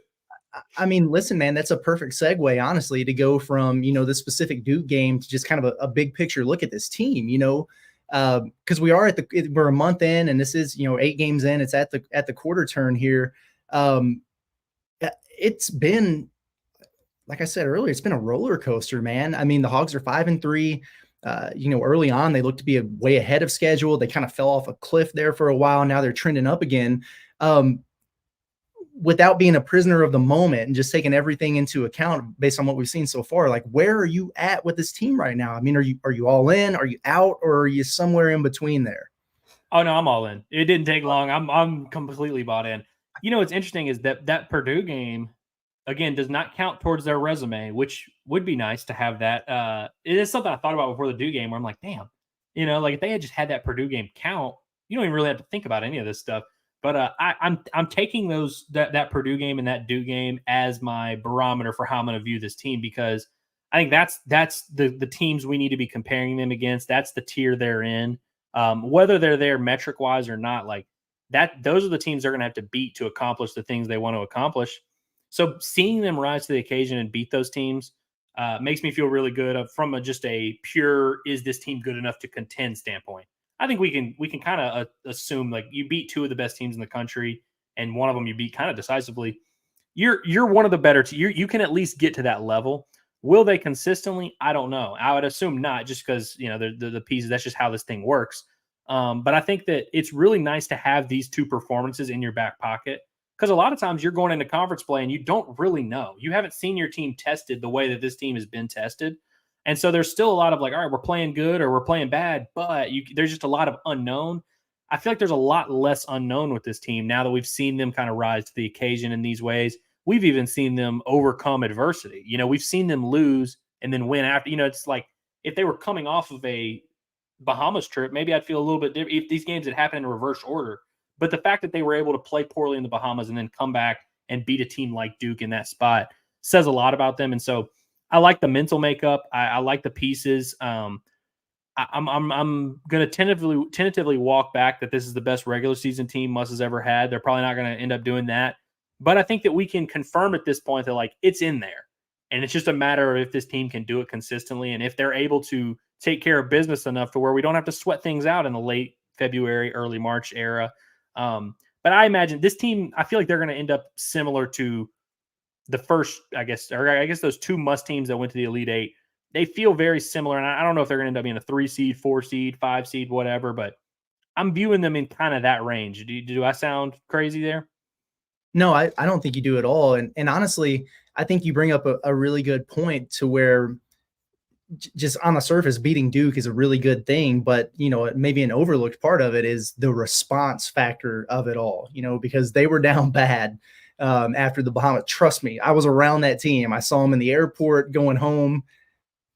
Speaker 1: I mean, listen, man, that's a perfect segue, honestly, to go from, the specific Duke game to just kind of a big picture look at this team, because we're a month in, and this is, 8 games in. It's at the quarter turn here. It's been, like I said earlier, it's been a roller coaster, man. I mean, the Hogs are 5-3. Early on, they looked to be way ahead of schedule. They kind of fell off a cliff there for a while. Now they're trending up again. Without being a prisoner of the moment and just taking everything into account based on what we've seen so far, like, where are you at with this team right now? I mean, are you all in? Are you out? Or are you somewhere in between there?
Speaker 2: Oh no, I'm all in. It didn't take long. I'm completely bought in. What's interesting is that Purdue game, again, does not count towards their resume, which would be nice to have that. It is something I thought about before the Duke game where I'm like, damn, like if they had just had that Purdue game count, you don't even really have to think about any of this stuff. But I'm taking that Purdue game and that Duke game as my barometer for how I'm going to view this team, because I think that's the teams we need to be comparing them against. That's the tier they're in, whether they're there metric wise or not. Like that, those are the teams they're going to have to beat to accomplish the things they want to accomplish. So seeing them rise to the occasion and beat those teams makes me feel really good from just a pure, is this team good enough to contend standpoint. I think we can kind of assume, like, you beat 2 of the best teams in the country, and one of them you beat kind of decisively. You're one of the better. You can at least get to that level. Will they consistently? I don't know. I would assume not, just because the pieces. That's just how this thing works. But I think that it's really nice to have these 2 performances in your back pocket, because a lot of times you're going into conference play and you don't really know. You haven't seen your team tested the way that this team has been tested. And so there's still a lot of like, all right, we're playing good or we're playing bad, but there's just a lot of unknown. I feel like there's a lot less unknown with this team now that we've seen them kind of rise to the occasion in these ways. We've even seen them overcome adversity. We've seen them lose and then win after. It's like if they were coming off of a Bahamas trip, maybe I'd feel a little bit different if these games had happened in reverse order. But the fact that they were able to play poorly in the Bahamas and then come back and beat a team like Duke in that spot says a lot about them. And so I like the mental makeup. I like the pieces. I'm going to tentatively walk back that this is the best regular season team Muss has ever had. They're probably not going to end up doing that. But I think that we can confirm at this point that, like, it's in there. And it's just a matter of if this team can do it consistently and if they're able to take care of business enough to where we don't have to sweat things out in the late February, early March era. But I imagine this team, I feel like they're going to end up similar to the first, I guess those 2 Muss teams that went to the Elite 8. They feel very similar. And I don't know if they're going to end up being a 3 seed, 4 seed, 5 seed, whatever, but I'm viewing them in kind of that range. Do I sound crazy there?
Speaker 1: No, I don't think you do at all. And honestly, I think you bring up a really good point to where just on the surface, beating Duke is a really good thing, but maybe an overlooked part of it is the response factor of it all, because they were down bad after the Bahamas. Trust me, I was around that team. I saw them in the airport going home.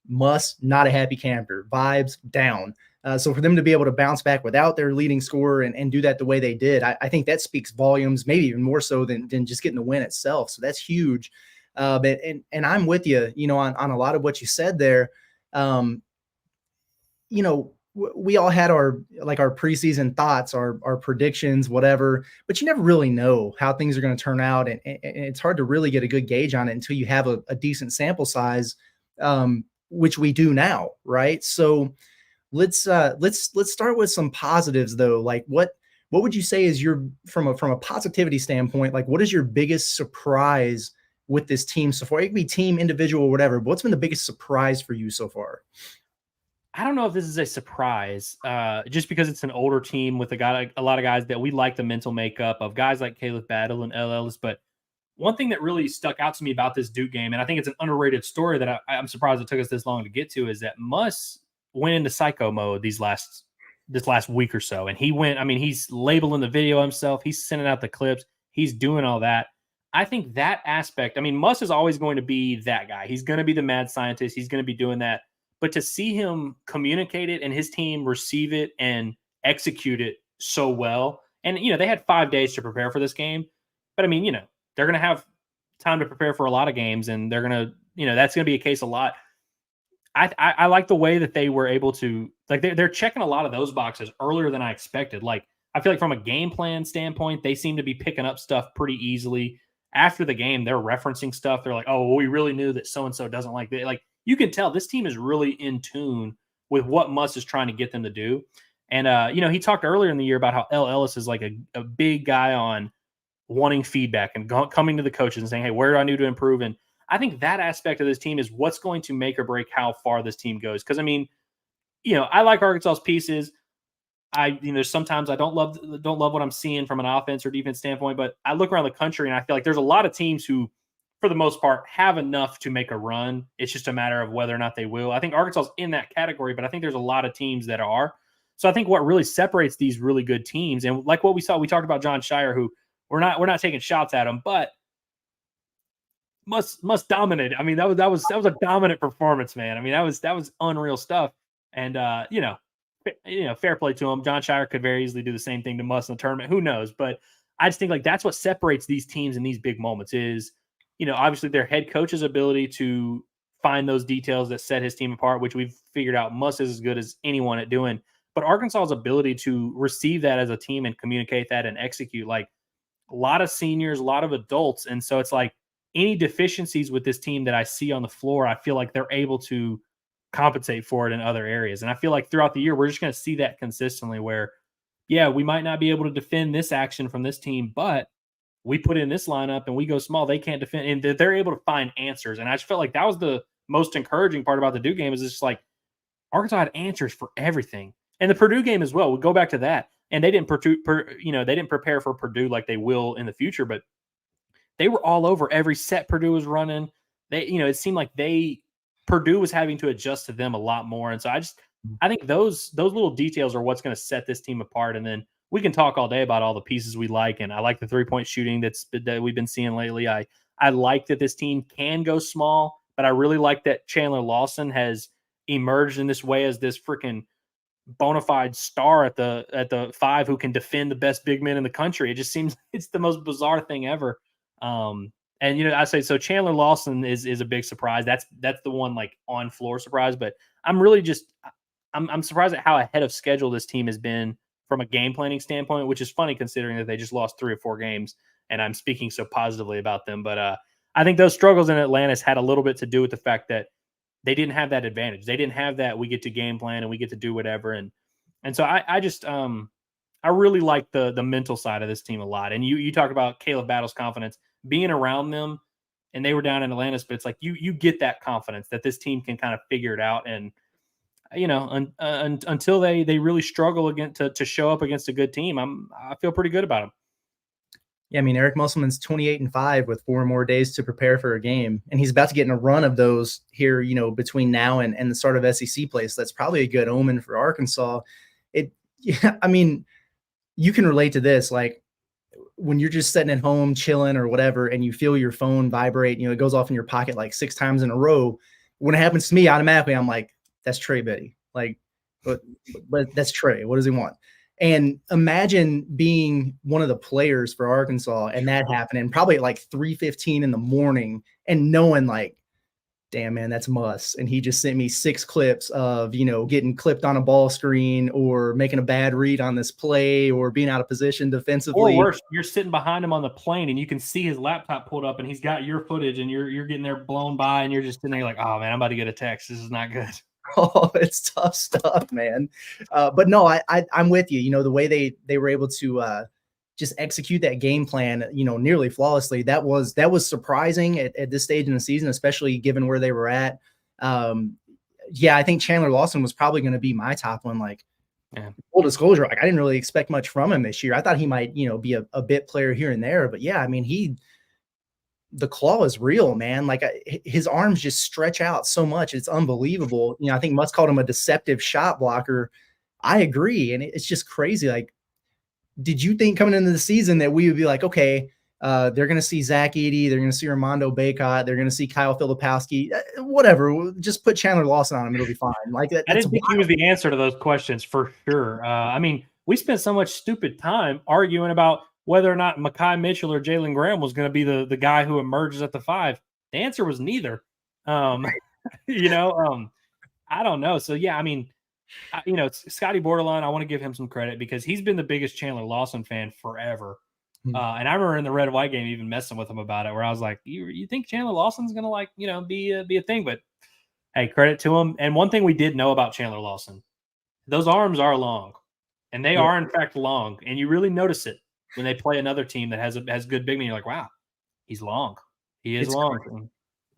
Speaker 1: Muss, not a happy camper. Vibes down. So for them to be able to bounce back without their leading scorer and do that the way they did, I think that speaks volumes, maybe even more so than just getting the win itself. So that's huge. But I'm with you, on a lot of what you said there. We all had our preseason thoughts, our predictions, whatever, but you never really know how things are going to turn out. And it's hard to really get a good gauge on it until you have a decent sample size, which we do now. Right. So let's start with some positives though. Like what would you say is from a positivity standpoint, like what is your biggest surprise with this team so far? It could be team, individual, whatever, but what's been the biggest surprise for you so far?
Speaker 2: I don't know if this is a surprise, just because it's an older team with a lot of guys that we like the mental makeup of, guys like Caleb Battle and Ellis. But one thing that really stuck out to me about this Duke game, and I think it's an underrated story that I'm surprised it took us this long to get to, is that Muss went into psycho mode this last week or so. And he's labeling the video himself. He's sending out the clips. He's doing all that. I think that aspect, Muss is always going to be that guy. He's going to be the mad scientist. He's going to be doing that. But to see him communicate it and his team receive it and execute it so well, and they had 5 days to prepare for this game, but they're going to have time to prepare for a lot of games, and they're gonna, that's gonna be a case a lot. I like the way that they were able to, like, they're checking a lot of those boxes earlier than I expected. Like, I feel like from a game plan standpoint, they seem to be picking up stuff pretty easily. After the game, they're referencing stuff. They're like, oh, well, we really knew that so-and-so doesn't like that. Like, you can tell this team is really in tune with what Muss is trying to get them to do. And, he talked earlier in the year about how Ellis is like a big guy on wanting feedback and coming to the coaches and saying, hey, where do I need to improve? And I think that aspect of this team is what's going to make or break how far this team goes. Because, I mean, I like Arkansas's pieces. Sometimes I don't love what I'm seeing from an offense or defense standpoint, but I look around the country and I feel like there's a lot of teams who, for the most part, have enough to make a run. It's just a matter of whether or not they will. I think Arkansas's in that category, but I think there's a lot of teams that are. So I think what really separates these really good teams, and like what we saw, we talked about John Shire, who we're not taking shots at him, but must dominate. I mean, that was a dominant performance, man. I mean, that was unreal stuff. And fair play to him. John Shire could very easily do the same thing to Muss in the tournament. Who knows? But I just think like that's what separates these teams in these big moments is, obviously their head coach's ability to find those details that set his team apart, which we've figured out Muss is as good as anyone at doing. But Arkansas's ability to receive that as a team and communicate that and execute, like a lot of seniors, a lot of adults. And so it's like any deficiencies with this team that I see on the floor, I feel like they're able to compensate for it in other areas. And I feel like throughout the year, we're just going to see that consistently where, yeah, we might not be able to defend this action from this team, but we put in this lineup and we go small, they can't defend, and they're able to find answers. And I just felt like that was the most encouraging part about the Duke game is it's just like Arkansas had answers for everything. And the Purdue game as well. We'll go back to that. And they didn't prepare for Purdue like they will in the future, but they were all over every set Purdue was running. It seemed like Purdue was having to adjust to them a lot more. And so I think those little details are what's going to set this team apart. And then we can talk all day about all the pieces we like. And I like the 3-point shooting that we've been seeing lately. I like that this team can go small, but I really like that Chandler Lawson has emerged in this way as this freaking bona fide star at the 5 who can defend the best big men in the country. It just seems it's the most bizarre thing ever. And I say so. Chandler Lawson is a big surprise. That's the one like on floor surprise. But I'm really I'm surprised at how ahead of schedule this team has been from a game planning standpoint, which is funny considering that they just lost 3 or 4 games, and I'm speaking so positively about them. But I think those struggles in Atlantis had a little bit to do with the fact that they didn't have that advantage. They didn't have that we get to game plan and we get to do whatever. And so I really like the mental side of this team a lot. And you talk about Caleb Battle's confidence being around them, and they were down in Atlantis, but it's like you get that confidence that this team can kind of figure it out. And until they really struggle again to show up against a good team, I feel pretty good about them.
Speaker 1: Yeah, I mean, Eric Musselman's 28-5 with 4 more days to prepare for a game, and he's about to get in a run of those here, between now and the start of SEC play. So that's probably a good omen for Arkansas. I mean, you can relate to this, like when you're just sitting at home chilling or whatever, and you feel your phone vibrate, it goes off in your pocket like 6 times in a row. When it happens to me, automatically I'm like, that's Trey Biddy. Like, but that's Trey. What does he want? And imagine being one of the players for Arkansas and that happening probably at like 3:15 in the morning and knowing like, damn, man, that's Muss. And he just sent me 6 clips of, getting clipped on a ball screen or making a bad read on this play or being out of position defensively.
Speaker 2: Or worse, you're sitting behind him on the plane and you can see his laptop pulled up and he's got your footage and you're getting there blown by and you're just sitting there like, oh man, I'm about to get a text. This is not good.
Speaker 1: Oh, it's tough stuff, man. But no, I'm with you. The way they were able to just execute that game plan, nearly flawlessly. That was surprising at this stage in the season, especially given where they were at. Yeah, I think Chandler Lawson was probably going to be my top one. Like, full disclosure, like I didn't really expect much from him this year. I thought he might, be a bit player here and there. But yeah, I mean, the claw is real, man. Like his arms just stretch out so much. It's unbelievable. I think Muss called him a deceptive shot blocker. I agree. And it's just crazy. Like, did you think coming into the season that we would be like, okay, they're going to see Zach Edey, they're going to see Armando Bacot, they're going to see Kyle Filipowski, whatever. We'll just put Chandler Lawson on him. It'll be fine. Like that.
Speaker 2: I didn't think he was the answer to those questions for sure. I mean, we spent so much stupid time arguing about whether or not Mekhi Mitchell or Jalen Graham was going to be the guy who emerges at the 5. The answer was neither. You know, I don't know. So yeah, I mean, Scotty Borderline, I want to give him some credit because he's been the biggest Chandler Lawson fan forever. And I remember in the red and white game even messing with him about it, where I was like, you think Chandler Lawson's going to be a thing? But hey, credit to him. And one thing we did know about Chandler Lawson, those arms are long, and they are in fact long. And you really notice it when they play another team that has good big men. You're like, wow, he's long. He is long.
Speaker 1: Crazy.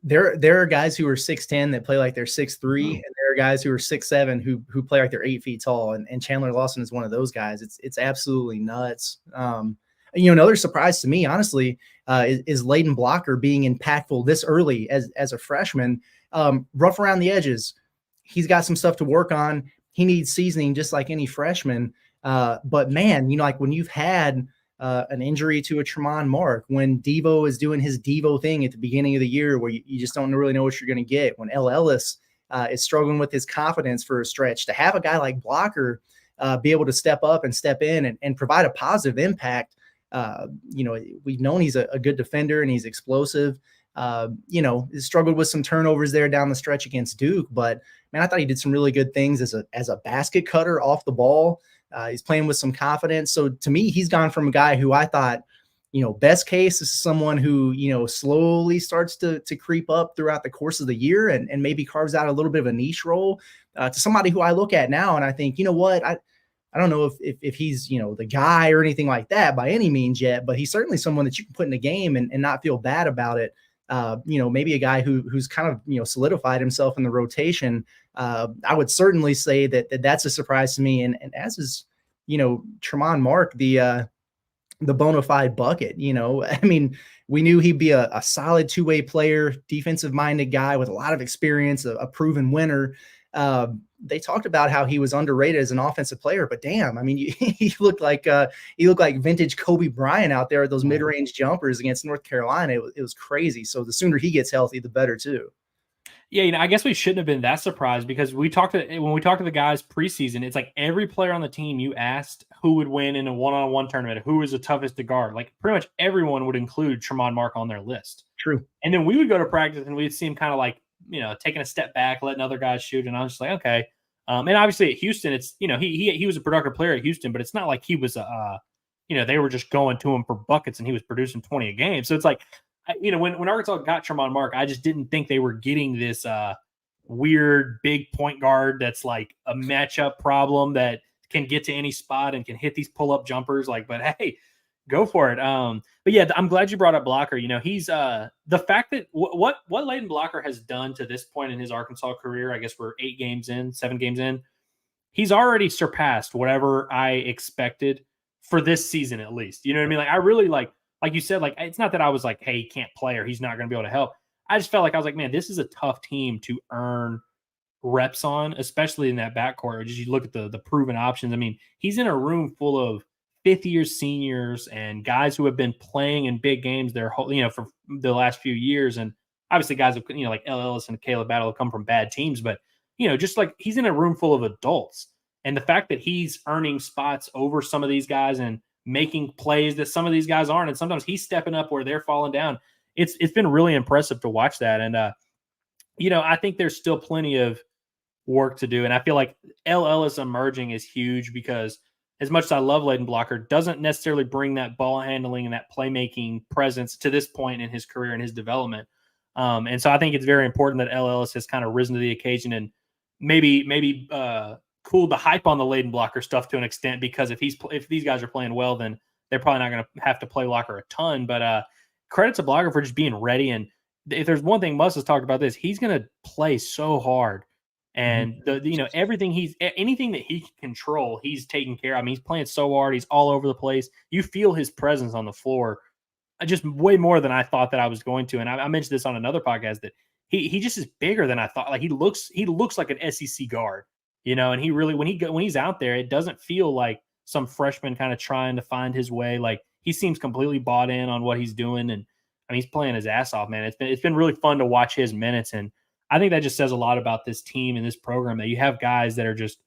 Speaker 1: There are guys who are 6'10" that play like they're 6'3", and there are guys who are 6'7" who play like they're 8 feet tall. And Chandler Lawson is one of those guys. It's absolutely nuts. Another surprise to me, honestly, is Ladarius Blocker being impactful this early as a freshman. Rough around the edges. He's got some stuff to work on. He needs seasoning just like any freshman. But man, like when you've had an injury to a Trey Mark, when Devo is doing his Devo thing at the beginning of the year where you just don't really know what you're going to get, when Ellis is struggling with his confidence for a stretch, to have a guy like Blocker be able to step up and step in and provide a positive impact. We've known he's a good defender and he's explosive. Struggled with some turnovers there down the stretch against Duke, but man, I thought he did some really good things as a basket cutter off the ball. He's playing with some confidence. So to me, he's gone from a guy who I thought, best case is someone who, slowly starts to creep up throughout the course of the year and maybe carves out a little bit of a niche role to somebody who I look at now and I think, you know what, I don't know if he's, the guy or anything like that by any means yet, but he's certainly someone that you can put in a game and not feel bad about it. Maybe a guy who's kind of, solidified himself in the rotation. I would certainly say that's a surprise to me. And as is, Trey Mark, the bona fide bucket, I mean, we knew he'd be a solid two-way player, defensive minded guy with a lot of experience, a proven winner. They talked about how he was underrated as an offensive player, but damn, I mean, he looked like vintage Kobe Bryant out there at those mid-range jumpers against North Carolina. It was crazy. So the sooner he gets healthy, the better too.
Speaker 2: Yeah, I guess we shouldn't have been that surprised because when we talked to the guys preseason, it's like every player on the team you asked who would win in a one-on-one tournament, who was the toughest to guard. Like pretty much everyone would include Trey Mark on their list.
Speaker 1: True.
Speaker 2: And then we would go to practice and we'd see him kind of like, taking a step back, letting other guys shoot. And I was just like, okay. And obviously at Houston, it's, he was a productive player at Houston, but it's not like he was, they were just going to him for buckets and he was producing 20 a game. So it's like, when Arkansas got Trey Mark, I just didn't think they were getting this weird big point guard that's like a matchup problem that can get to any spot and can hit these pull-up jumpers. But hey, go for it. But yeah, I'm glad you brought up Blocker. He's the fact that what Ladarius Blocker has done to this point in his Arkansas career, I guess we're 7 games in, he's already surpassed whatever I expected for this season, at least. You know what I mean? I really like you said, it's not that I was like, hey, he can't play or he's not going to be able to help. I just felt like I was like, man, this is a tough team to earn reps on, especially in that backcourt. Just you look at the proven options. I mean, he's in a room full of fifth-year seniors and guys who have been playing in big games their whole, for the last few years. And obviously guys have, like Ellis and Caleb Battle have come from bad teams, but, just like he's in a room full of adults. And the fact that he's earning spots over some of these guys and making plays that some of these guys aren't, and sometimes he's stepping up where they're falling down. It's been really impressive to watch that. And, I think there's still plenty of work to do. And I feel like Ellis emerging is huge because as much as I love Ladarius Blocker, doesn't necessarily bring that ball handling and that playmaking presence to this point in his career and his development. And so I think it's very important that Ellis has kind of risen to the occasion and maybe cooled the hype on the Ladarius Blocker stuff to an extent, because if these guys are playing well, then they're probably not going to have to play Blocker a ton. But credit to Blocker for just being ready. And if there's one thing Muss has talked about this, he's going to play so hard. And everything anything that he can control, he's taking care of. I mean, he's playing so hard. He's all over the place. You feel his presence on the floor just way more than I thought that I was going to. And I mentioned this on another podcast that he just is bigger than I thought. Like he looks like an SEC guard, and he really, when he's out there, it doesn't feel like some freshman kind of trying to find his way. Like he seems completely bought in on what he's doing. And I mean, he's playing his ass off, man. It's been really fun to watch his minutes. And I think that just says a lot about this team and this program, that you have guys that are just,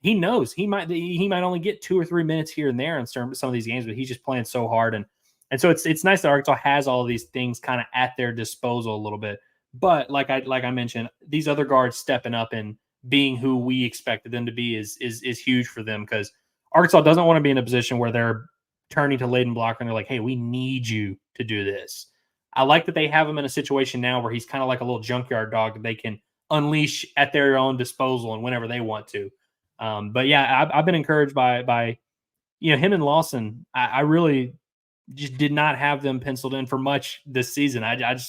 Speaker 2: he knows he might only get 2 or 3 minutes here and there in some of these games, but he's just playing so hard. And so it's nice that Arkansas has all of these things kind of at their disposal a little bit. But like I mentioned, these other guards stepping up and being who we expected them to be is huge for them, because Arkansas doesn't want to be in a position where they're turning to Ladarius Blocker and they're like, hey, we need you to do this. I like that they have him in a situation now where he's kind of like a little junkyard dog that they can unleash at their own disposal and whenever they want to. But yeah, I've been encouraged by him and Lawson. I really just did not have them penciled in for much this season. I'd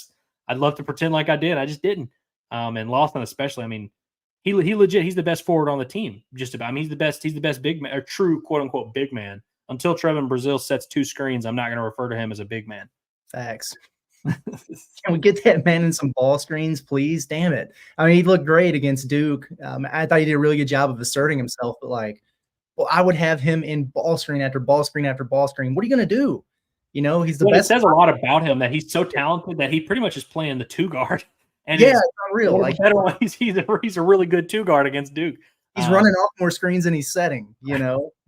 Speaker 2: love to pretend like I did. I just didn't. And Lawson especially. I mean, he legit, he's the best forward on the team. Just about. I mean, he's the best big man, or true quote unquote big man. Until Trevor Brazil sets 2 screens, I'm not going to refer to him as a big man.
Speaker 1: Facts. Can we get that man in some ball screens, please? Damn it. I mean, he looked great against Duke. I thought he did a really good job of asserting himself, but I would have him in ball screen after ball screen after ball screen. What are you going to do? He's the best.
Speaker 2: It says a lot about him that he's so talented that he pretty much is playing the 2 guard. And
Speaker 1: yeah, it's unreal.
Speaker 2: He's a really good 2 guard against Duke.
Speaker 1: He's running off more screens than he's setting,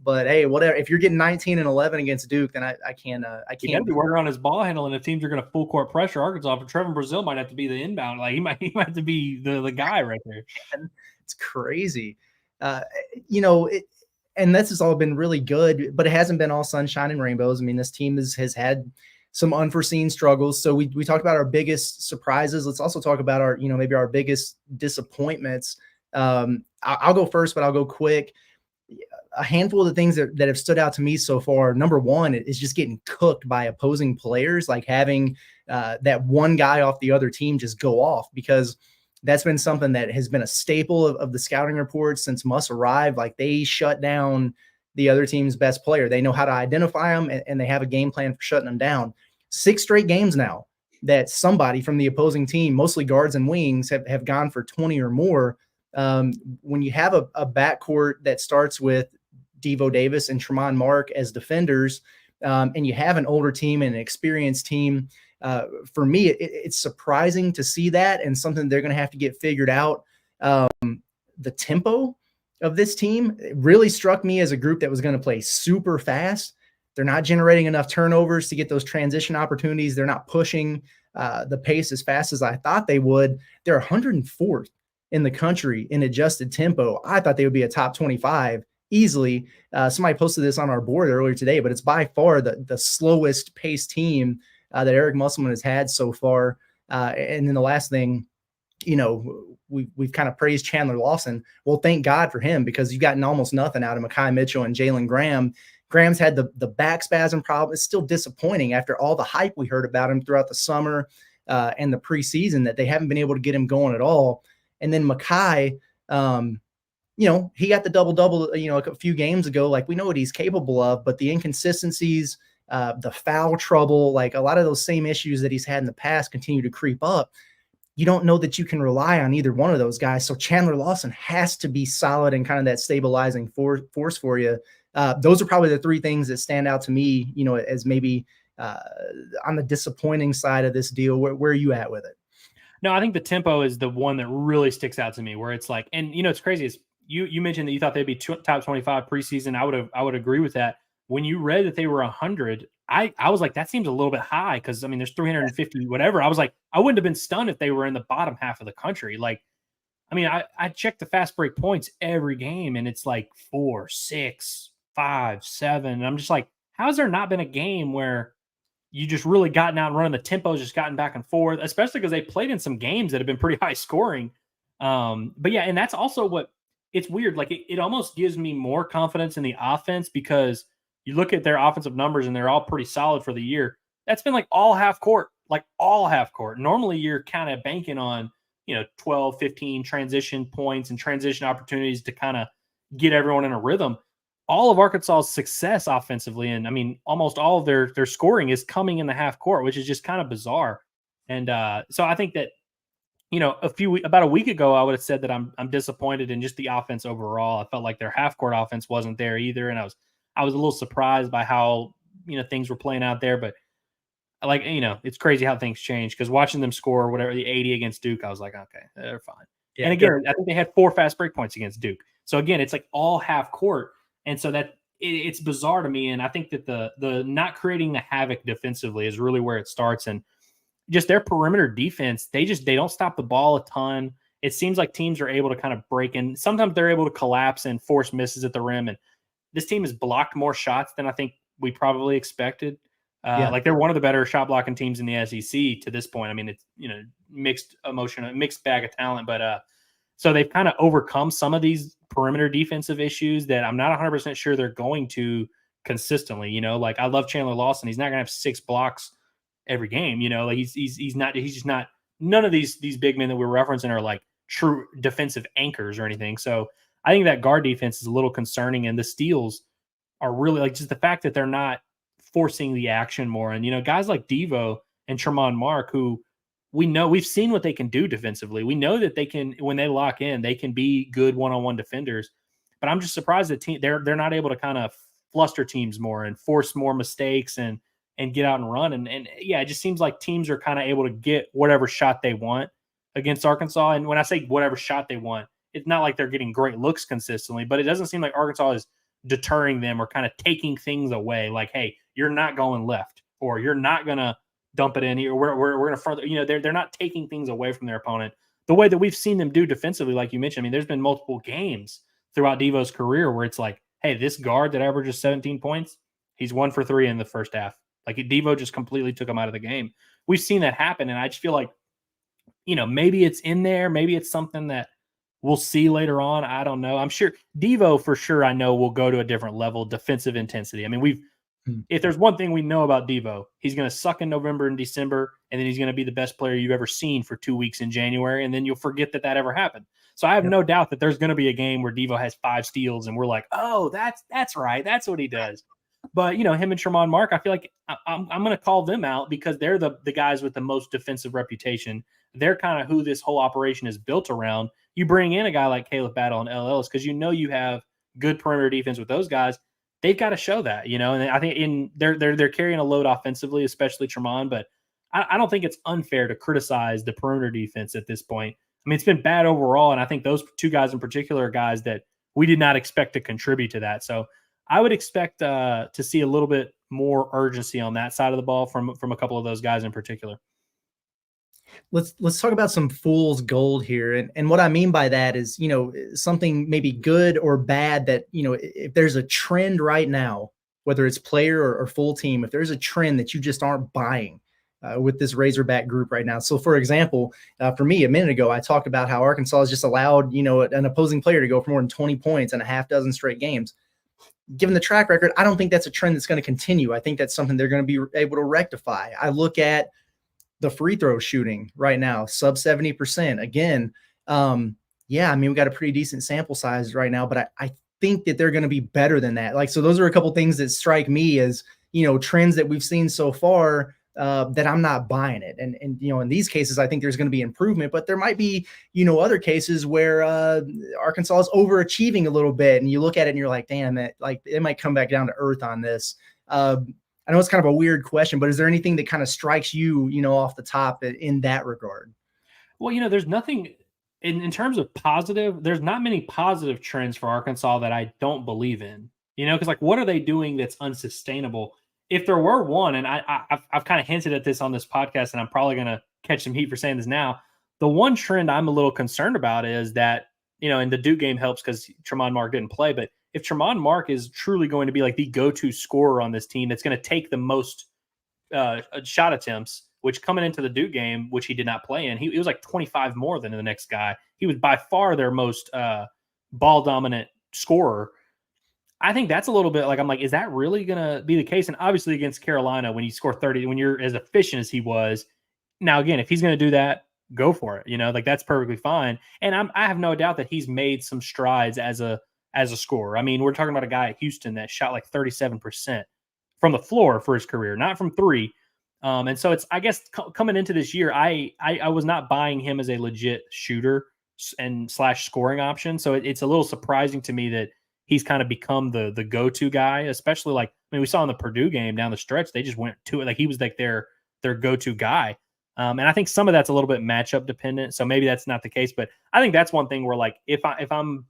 Speaker 1: But hey, whatever. If you're getting 19 and 11 against Duke, then I can't.
Speaker 2: He got to be working on his ball handling. If teams are going to full court pressure Arkansas, but Trevor Brazil might have to be the inbound. Like he might have to be the guy right there.
Speaker 1: It's crazy, and this has all been really good, but it hasn't been all sunshine and rainbows. I mean, this team has had some unforeseen struggles. So we talked about our biggest surprises. Let's also talk about our, maybe our biggest disappointments. I'll go first, but I'll go quick. A handful of the things that have stood out to me so far. Number one is just getting cooked by opposing players, like having that one guy off the other team just go off, because that's been something that has been a staple of the scouting reports since Muss arrived. Like, they shut down the other team's best player. They know how to identify them, and they have a game plan for shutting them down. 6 straight games now that somebody from the opposing team, mostly guards and wings, have gone for 20 or more. When you have a backcourt that starts with Devo Davis and Tremont Mark as defenders, and you have an older team and an experienced team, for me, it's surprising to see that, and something they're going to have to get figured out. The tempo of this team really struck me as a group that was going to play super fast. They're not generating enough turnovers to get those transition opportunities. They're not pushing the pace as fast as I thought they would. They're 104th in the country in adjusted tempo. I thought they would be a top 25 easily. Somebody posted this on our board earlier today, but it's by far the slowest paced team that Eric Musselman has had so far. And then the last thing, we've kind of praised Chandler Lawson. Well, thank God for him, because you've gotten almost nothing out of Mekhi Mitchell and Jalen Graham. Graham's had the back spasm problem. It's still disappointing after all the hype we heard about him throughout the summer and the preseason, that they haven't been able to get him going at all. And then Mekhi, he got the double-double, a few games ago. Like, we know what he's capable of, but the inconsistencies, the foul trouble, like a lot of those same issues that he's had in the past continue to creep up. You don't know that you can rely on either one of those guys. So Chandler Lawson has to be solid and kind of that stabilizing force for you. Those are probably the 3 things that stand out to me, as maybe on the disappointing side of this deal. Where are you at with it?
Speaker 2: No, I think the tempo is the one that really sticks out to me, where it's like, and it's crazy. Is you mentioned that you thought they'd be top 25 preseason. I would agree with that. When you read that they were 100, I was like, that seems a little bit high, because there's 350 whatever. I was like, I wouldn't have been stunned if they were in the bottom half of the country. Like, I check the fast break points every game, and it's like 4, 6, 5, 7. And I'm just like, how's there not been a game where you just really gotten out and running, the tempo's just gotten back and forth, especially because they played in some games that have been pretty high scoring. But yeah, and that's also what it's weird. Like, it almost gives me more confidence in the offense, because you look at their offensive numbers and they're all pretty solid for the year. That's been like all half court. Normally you're kind of banking on, 12, 15 transition points and transition opportunities to kind of get everyone in a rhythm. All of Arkansas's success offensively, and almost all of their scoring is coming in the half court, which is just kind of bizarre. And so I think that, about a week ago, I would have said that I'm disappointed in just the offense overall. I felt like their half court offense wasn't there either, and I was a little surprised by how things were playing out there. But it's crazy how things change, because watching them score the 80 against Duke, I was like, okay, they're fine. Yeah, and again, I think they had 4 fast break points against Duke. So again, it's like all half court. And so it's bizarre to me. And I think that the not creating the havoc defensively is really where it starts. And just their perimeter defense, they don't stop the ball a ton. It seems like teams are able to kind of break in. Sometimes they're able to collapse and force misses at the rim. And this team has blocked more shots than I think we probably expected. Like they're one of the better shot blocking teams in the SEC to this point. I mean, it's, mixed bag of talent, but so they've kind of overcome some of these perimeter defensive issues that I'm not 100% sure they're going to consistently. Like I love Chandler Lawson. He's not going to have 6 blocks every game. Like he's just not. None of these big men that we're referencing are like true defensive anchors or anything. So I think that guard defense is a little concerning, and the steals are really like just the fact that they're not forcing the action more. And, guys like Devo and Trey Mark, who we've seen what they can do defensively. We know that they can, when they lock in, they can be good one-on-one defenders, but I'm just surprised that they're not able to kind of fluster teams more and force more mistakes and get out and run. And yeah, it just seems like teams are kind of able to get whatever shot they want against Arkansas. And when I say whatever shot they want, it's not like they're getting great looks consistently, but it doesn't seem like Arkansas is deterring them or kind of taking things away. Like, hey, you're not going left, or you're not going to dump it in here. We're going to further, they're not taking things away from their opponent the way that we've seen them do defensively. Like you mentioned, I mean, there's been multiple games throughout Devo's career where it's like, hey, this guard that averages 17 points, he's 1 for 3 in the first half. Like Devo just completely took him out of the game. We've seen that happen. And I just feel like, maybe it's in there. Maybe it's something that we'll see later on. I don't know. I'm sure Devo for sure, I know, will go to a different level, defensive intensity. I mean, if there's one thing we know about Devo, he's going to suck in November and December, and then he's going to be the best player you've ever seen for 2 weeks in January, and then you'll forget that ever happened. So I have no doubt that there's going to be a game where Devo has 5 steals, and we're like, oh, that's right. That's what he does. But, him and Trey Mark, I feel like I'm going to call them out because they're the guys with the most defensive reputation. They're kind of who this whole operation is built around. You bring in a guy like Caleb Battle and Ellis because you have good perimeter defense with those guys. They've got to show that, and I think they're carrying a load offensively, especially Tremont, but I don't think it's unfair to criticize the perimeter defense at this point. I mean, it's been bad overall, and I think those 2 guys in particular are guys that we did not expect to contribute to that. So I would expect to see a little bit more urgency on that side of the ball from a couple of those guys in particular.
Speaker 1: Let's talk about some fool's gold here. And what I mean by that is, something maybe good or bad that, if there's a trend right now, whether it's player or full team, if there's a trend that you just aren't buying with this Razorback group right now. So for example, for me a minute ago, I talked about how Arkansas has just allowed, an opposing player to go for more than 20 points in a half dozen straight games. Given the track record, I don't think that's a trend that's going to continue. I think that's something they're going to be able to rectify. I look at the free throw shooting right now, sub 70%. Again, yeah, I mean, we got a pretty decent sample size right now, but I think that they're going to be better than that. Like, so those are a couple things that strike me as, trends that we've seen so far that I'm not buying it. And, in these cases, I think there's going to be improvement, but there might be, other cases where Arkansas is overachieving a little bit. And you look at it and you're like, damn, it might come back down to earth on this. I know it's kind of a weird question, but is there anything that kind of strikes you, off the top in that regard?
Speaker 2: Well, there's nothing in terms of positive. There's not many positive trends for Arkansas that I don't believe in, because like, what are they doing that's unsustainable? If there were one, and I've kind of hinted at this on this podcast, and I'm probably going to catch some heat for saying this now. The one trend I'm a little concerned about is that, and the Duke game helps because Trey Mark didn't play, but if Trey Mark is truly going to be like the go-to scorer on this team, that's going to take the most shot attempts, which coming into the Duke game, which he did not play in, he was like 25 more than the next guy. He was by far their most ball-dominant scorer. I think that's a little bit like, I'm like, is that really going to be the case? And obviously against Carolina, when you score 30, when you're as efficient as he was, now again, if he's going to do that, go for it. Like that's perfectly fine. And I have no doubt that he's made some strides as a scorer. I mean, we're talking about a guy at Houston that shot like 37% from the floor for his career, not from 3. And so it's, I guess, coming into this year, I was not buying him as a legit shooter and / scoring option. So it's a little surprising to me that he's kind of become the go-to guy, especially like, I mean, we saw in the Purdue game down the stretch, they just went to it. Like he was like their go-to guy. And I think some of that's a little bit matchup dependent. So maybe that's not the case, but I think that's one thing where like, if I'm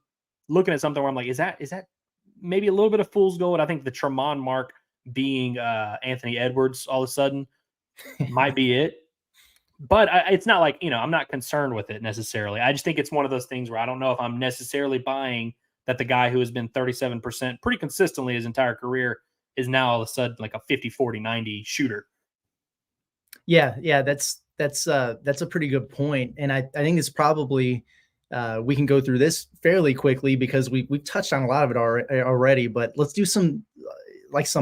Speaker 2: looking at something where I'm like, is that maybe a little bit of fool's gold? I think the Tremont Mark being Anthony Edwards all of a sudden might be it. But it's not like, I'm not concerned with it necessarily. I just think it's one of those things where I don't know if I'm necessarily buying that the guy who has been 37% pretty consistently his entire career is now all of a sudden like a 50, 40, 90 shooter.
Speaker 1: Yeah. That's a pretty good point. And I think it's probably, we can go through this fairly quickly because we've touched on a lot of it already, but let's do some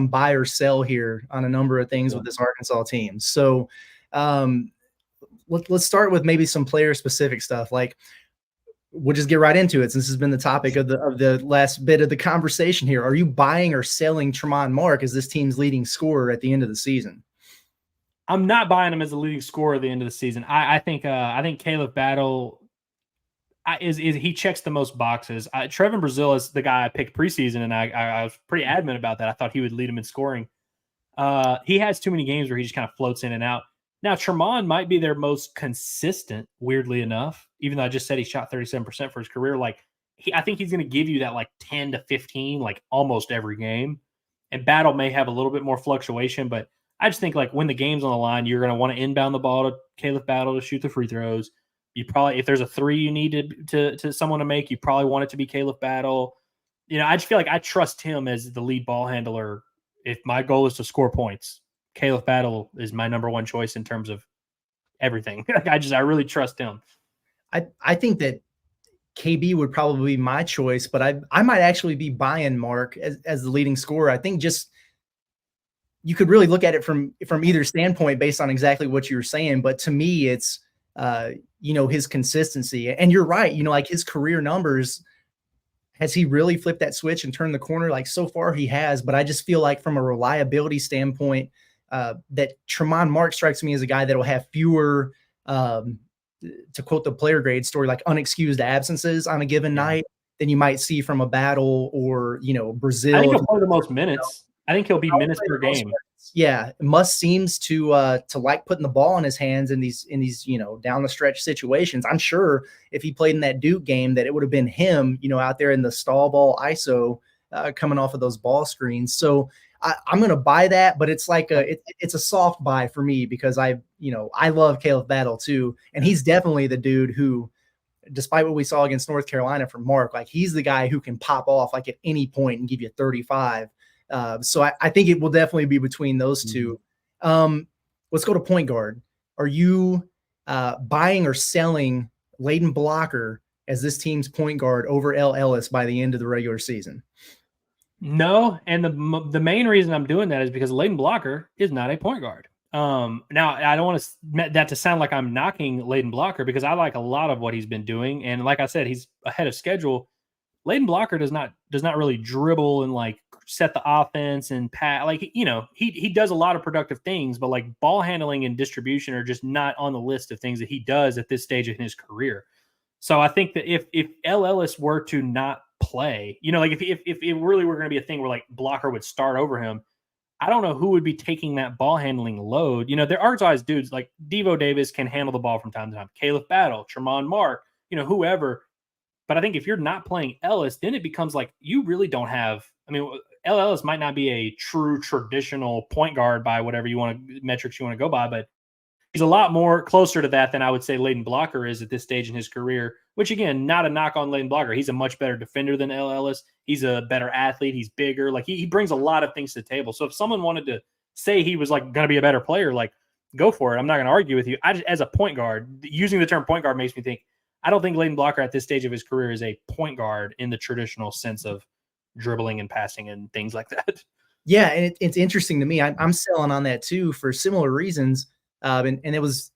Speaker 1: buy or sell here on a number of things with this Arkansas team. So, let's start with maybe some player specific stuff. Like, we'll just get right into it since this has been the topic of the last bit of the conversation here. Are you buying or selling Tremont Mark as this team's leading scorer at the end of the season?
Speaker 2: I'm not buying him as a leading scorer at the end of the season. I think Caleb Battle is he checks the most boxes. Trevor Brazil is the guy I picked preseason, and I was pretty adamant about that. I thought he would lead him in scoring. He has too many games where he just kind of floats in and out. Now, Tremont might be their most consistent, weirdly enough, even though I just said he shot 37% for his career. I think he's going to give you that 10 to 15, almost every game. And Battle may have a little bit more fluctuation, but I just think when the game's on the line, you're going to want to inbound the ball to Caleb Battle to shoot the free throws. You probably, if there's a three you need to someone to make, you probably want it to be Caleb Battle. I just feel like I trust him as the lead ball handler. If my goal is to score points, Caleb Battle is my number one choice in terms of everything. I really trust him.
Speaker 1: I think that KB would probably be my choice, but I might actually be buying Mark as the leading scorer. I think just you could really look at it from either standpoint based on exactly what you were saying. But to me, it's his consistency. And you're right, his career numbers. Has he really flipped that switch and turned the corner? So far he has, but I just feel like from a reliability standpoint, that Tremont Mark strikes me as a guy that will have fewer, to quote the player grade story, unexcused absences on a given night than you might see from a Battle or, Brazil.
Speaker 2: I think he'll play the most minutes. I think he'll be minutes per game.
Speaker 1: Yeah. Muss seems to like putting the ball in his hands in these, down the stretch situations. I'm sure if he played in that Duke game that it would have been him, out there in the stall ball ISO, coming off of those ball screens. So I'm going to buy that, but it's it's a soft buy for me because I love Caleb Battle too. And he's definitely the dude who, despite what we saw against North Carolina from Mark, he's the guy who can pop off at any point and give you 35. So I think it will definitely be between those two. Let's go to point guard. Are you buying or selling Ladarius Blocker as this team's point guard over Ellis by the end of the regular season?
Speaker 2: No, and the main reason I'm doing that is because Ladarius Blocker is not a point guard. Now, I don't want that to sound like I'm knocking Ladarius Blocker because I like a lot of what he's been doing, and like I said, he's ahead of schedule. Ladarius Blocker does not really dribble and set the offense and pat. He does a lot of productive things, but ball handling and distribution are just not on the list of things that he does at this stage in his career. So I think that if Ellis were to not play, if it really were going to be a thing where Blocker would start over him, I don't know who would be taking that ball handling load. There are guys, dudes like Devo Davis can handle the ball from time to time. Caleb Battle, Tremont Mark, whoever. But I think if you're not playing Ellis, then it becomes you really don't have. Ellis might not be a true traditional point guard by whatever metrics you want to go by, but he's a lot more closer to that than I would say Ladarius Blocker is at this stage in his career, which again, not a knock on Ladarius Blocker. He's a much better defender than Ellis. He's a better athlete. He's bigger. He brings a lot of things to the table. So if someone wanted to say he was going to be a better player, go for it. I'm not going to argue with you. As a point guard, using the term point guard makes me think, I don't think Ladarius Blocker at this stage of his career is a point guard in the traditional sense of dribbling and passing and things like that.
Speaker 1: Yeah. And it's interesting to me. I'm selling on that too for similar reasons. And it was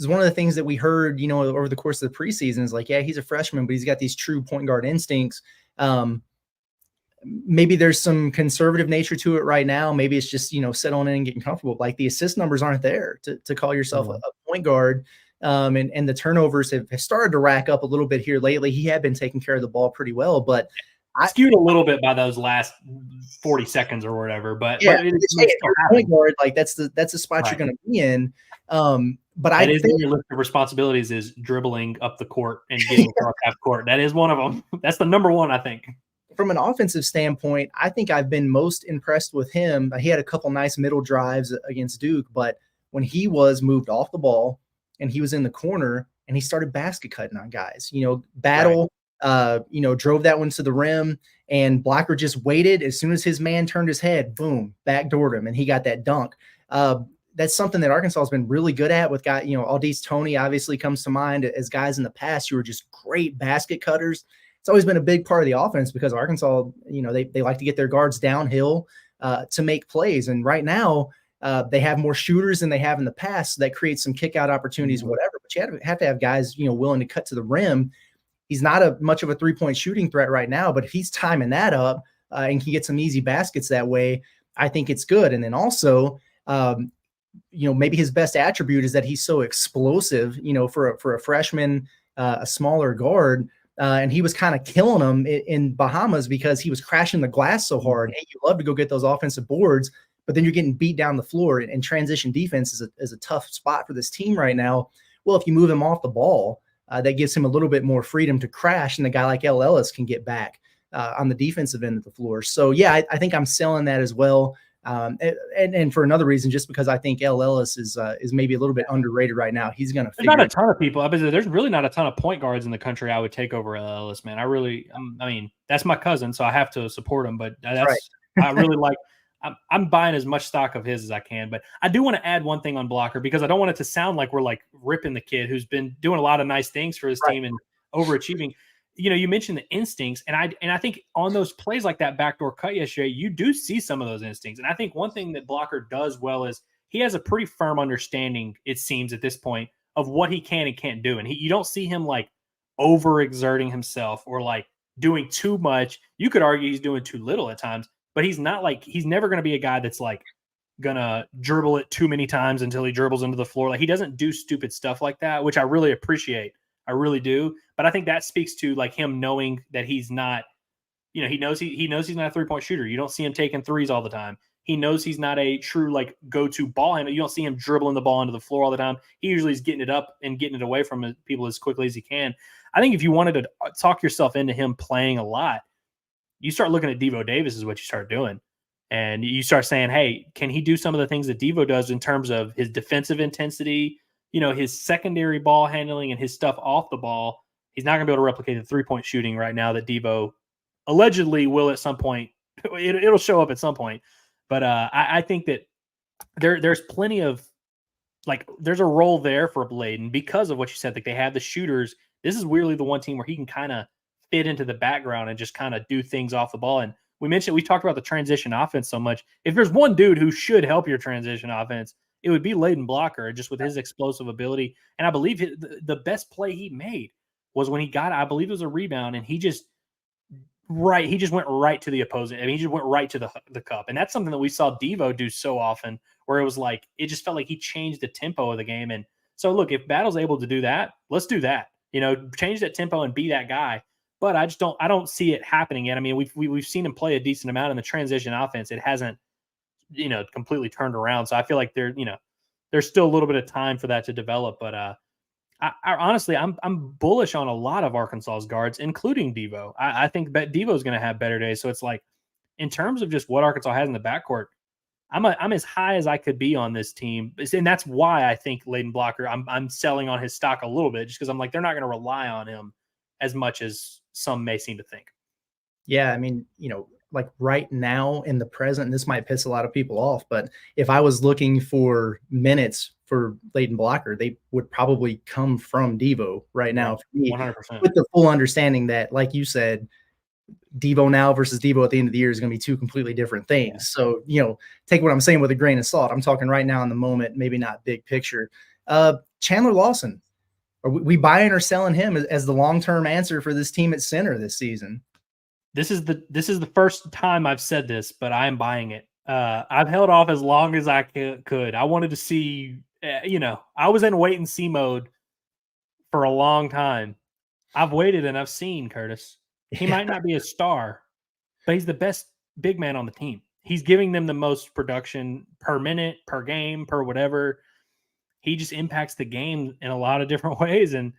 Speaker 1: one of the things that we heard, over the course of the preseason is he's a freshman, but he's got these true point guard instincts. Maybe there's some conservative nature to it right now. Maybe it's just, settling in and getting comfortable. The assist numbers aren't there to call yourself a point guard. And the turnovers have started to rack up a little bit here lately. He had been taking care of the ball pretty well, but
Speaker 2: skewed a little bit by those last 40 seconds or whatever. But
Speaker 1: yeah, point guard, that's the spot
Speaker 2: right.
Speaker 1: you're going to be in. But
Speaker 2: That
Speaker 1: I
Speaker 2: is
Speaker 1: think
Speaker 2: your list of responsibilities is dribbling up the court and getting across half court. That is one of them. That's the number one, I think.
Speaker 1: from an offensive standpoint, I think I've been most impressed with him. He had a couple nice middle drives against Duke, but when he was moved off the ball and he was in the corner and he started basket cutting on guys, battle, drove that one to the rim, and Blocker just waited. As soon as his man turned his head, boom, backdoored him, and he got that dunk. That's something that Arkansas has been really good at with guys, Aldis Toney obviously comes to mind as guys in the past who are just great basket cutters. It's always been a big part of the offense because Arkansas, they like to get their guards downhill to make plays. And right now they have more shooters than they have in the past. So that creates some kick out opportunities, whatever, but you have to have guys, willing to cut to the rim. He's not much of a 3-point shooting threat right now, but if he's timing that up and can get some easy baskets that way, I think it's good. And then also, maybe his best attribute is that he's so explosive, for a freshman, a smaller guard. And he was kind of killing them in Bahamas because he was crashing the glass so hard. Hey, you love to go get those offensive boards, but then you're getting beat down the floor. And transition defense is a tough spot for this team right now. Well, if you move him off the ball, that gives him a little bit more freedom to crash, and the guy like Ellis can get back on the defensive end of the floor. So, yeah, I think I'm selling that as well. And for another reason, just because I think Ellis is maybe a little bit underrated right now. He's going to figure.
Speaker 2: There's not a ton of people. There's really not a ton of point guards in the country I would take over Ellis, man. I mean, that's my cousin, so I have to support him. But that's right. I really like. I'm buying as much stock of his as I can. But I do want to add one thing on Blocker because I don't want it to sound like we're like ripping the kid who's been doing a lot of nice things for his team and overachieving. You mentioned the instincts, and I think on those plays like that backdoor cut yesterday, you do see some of those instincts. And I think one thing that Blocker does well is he has a pretty firm understanding, it seems at this point, of what he can and can't do. And you don't see him like overexerting himself or like doing too much. You could argue he's doing too little at times, but he's never going to be a guy that's like going to dribble it too many times until he dribbles into the floor. Like he doesn't do stupid stuff like that, which I really appreciate. I really do. But I think that speaks to like him knowing that he's not, he knows he's not a 3-point shooter. You don't see him taking threes all the time. He knows he's not a true like go-to ball handler. You don't see him dribbling the ball into the floor all the time. He usually is getting it up and getting it away from people as quickly as he can. I think if you wanted to talk yourself into him playing a lot, you start looking at Devo Davis is what you start doing. And you start saying, hey, can he do some of the things that Devo does in terms of his defensive intensity, his secondary ball handling and his stuff off the ball? He's not going to be able to replicate the 3-point shooting right now that Devo allegedly will at some point. It'll show up at some point. But I think that there's plenty of like there's a role there for Bladen because of what you said. Like they have the shooters. This is weirdly the one team where he can kind of fit into the background and just kind of do things off the ball. And we talked about the transition offense so much. If there's one dude who should help your transition offense, it would be Ladarius Blocker, just with his explosive ability. And I believe the best play he made was when he got, I believe it was a rebound, and he just went right to the opposing. I mean, he just went right to the cup. And that's something that we saw Devo do so often, where it was like, it just felt like he changed the tempo of the game. And so look, if Battle's able to do that, let's do that, change that tempo and be that guy. But I don't see it happening yet. I mean, we've seen him play a decent amount in the transition offense. It hasn't, completely turned around. So I feel like there's still a little bit of time for that to develop. But I honestly, I'm bullish on a lot of Arkansas's guards, including Devo. I think that Devo is going to have better days. So it's like, in terms of just what Arkansas has in the backcourt, I'm as high as I could be on this team, and that's why I think Ladarius Blocker. I'm selling on his stock a little bit, just because I'm like they're not going to rely on him as much as some may seem to think.
Speaker 1: Yeah, I mean, like right now in the present, and this might piss a lot of people off, but if I was looking for minutes for Ladarius Blocker, they would probably come from Devo right now.
Speaker 2: 100%.
Speaker 1: With the full understanding that, like you said, Devo now versus Devo at the end of the year is going to be two completely different things. So, take what I'm saying with a grain of salt. I'm talking right now in the moment, maybe not big picture. Chandler Lawson, are we buying or selling him as the long-term answer for this team at center this season?
Speaker 2: This is the first time I've said this, but I am buying it. I've held off as long as I could. I wanted to see, I was in wait and see mode for a long time. I've waited and I've seen, Curtis. He might not be a star, but he's the best big man on the team. He's giving them the most production per minute, per game, per whatever. he just impacts the game in a lot of different ways. And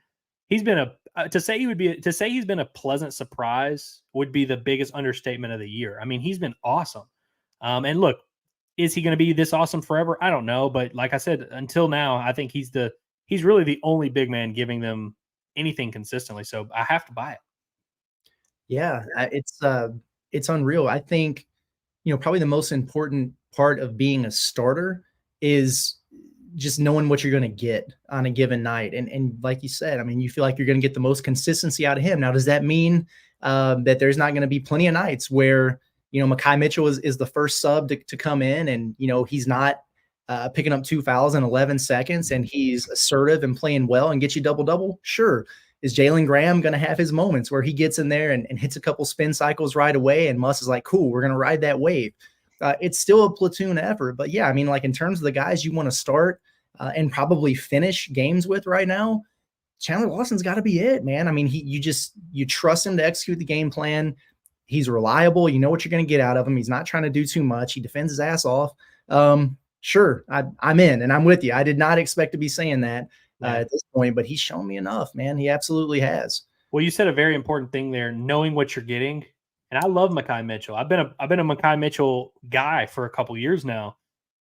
Speaker 2: he's been to say he's been a pleasant surprise would be the biggest understatement of the year. I mean, he's been awesome. And look, is he going to be this awesome forever? I don't know. But like I said, until now, I think he's really the only big man giving them anything consistently. So I have to buy it.
Speaker 1: Yeah, it's unreal. I think, probably the most important part of being a starter is just knowing what you're going to get on a given night. And like you said, I mean, you feel like you're going to get the most consistency out of him. Now, does that mean that there's not going to be plenty of nights where, Mekhi Mitchell is the first sub to come in and, he's not picking up 2 fouls in 11 seconds and he's assertive and playing well and gets you double-double? Sure. Is Jalen Graham going to have his moments where he gets in there and hits a couple spin cycles right away and Muss is like, cool, we're going to ride that wave? It's still a platoon effort. But yeah, I mean, like in terms of the guys you want to start and probably finish games with right now, Chandler Lawson's got to be it, man. I mean, you trust him to execute the game plan. He's reliable. You know what you're going to get out of him. He's not trying to do too much. He defends his ass off. Sure, I'm in and I'm with you. I did not expect to be saying that at this point, but he's shown me enough, man. He absolutely has.
Speaker 2: Well, you said a very important thing there, knowing what you're getting. And I love Mekhi Mitchell. I've been a Mekhi Mitchell guy for a couple years now.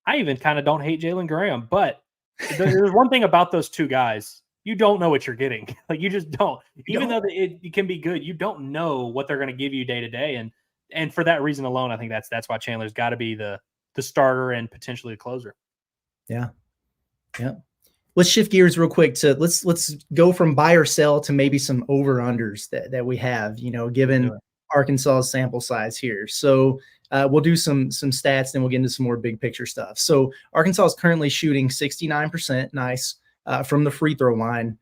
Speaker 2: I even kind of don't hate Jalen Graham, but there's one thing about those two guys. You don't know what you're getting. Like you just don't. Even though it can be good, you don't know what they're going to give you day to day. And for that reason alone, I think that's why Chandler's got to be the starter and potentially the closer.
Speaker 1: Yeah. Yeah. Let's shift gears real quick to let's go from buy or sell to maybe some over-unders that we have, given Arkansas's sample size here. So we'll do some stats, then we'll get into some more big picture stuff. So Arkansas is currently shooting 69%, nice, from the free throw line.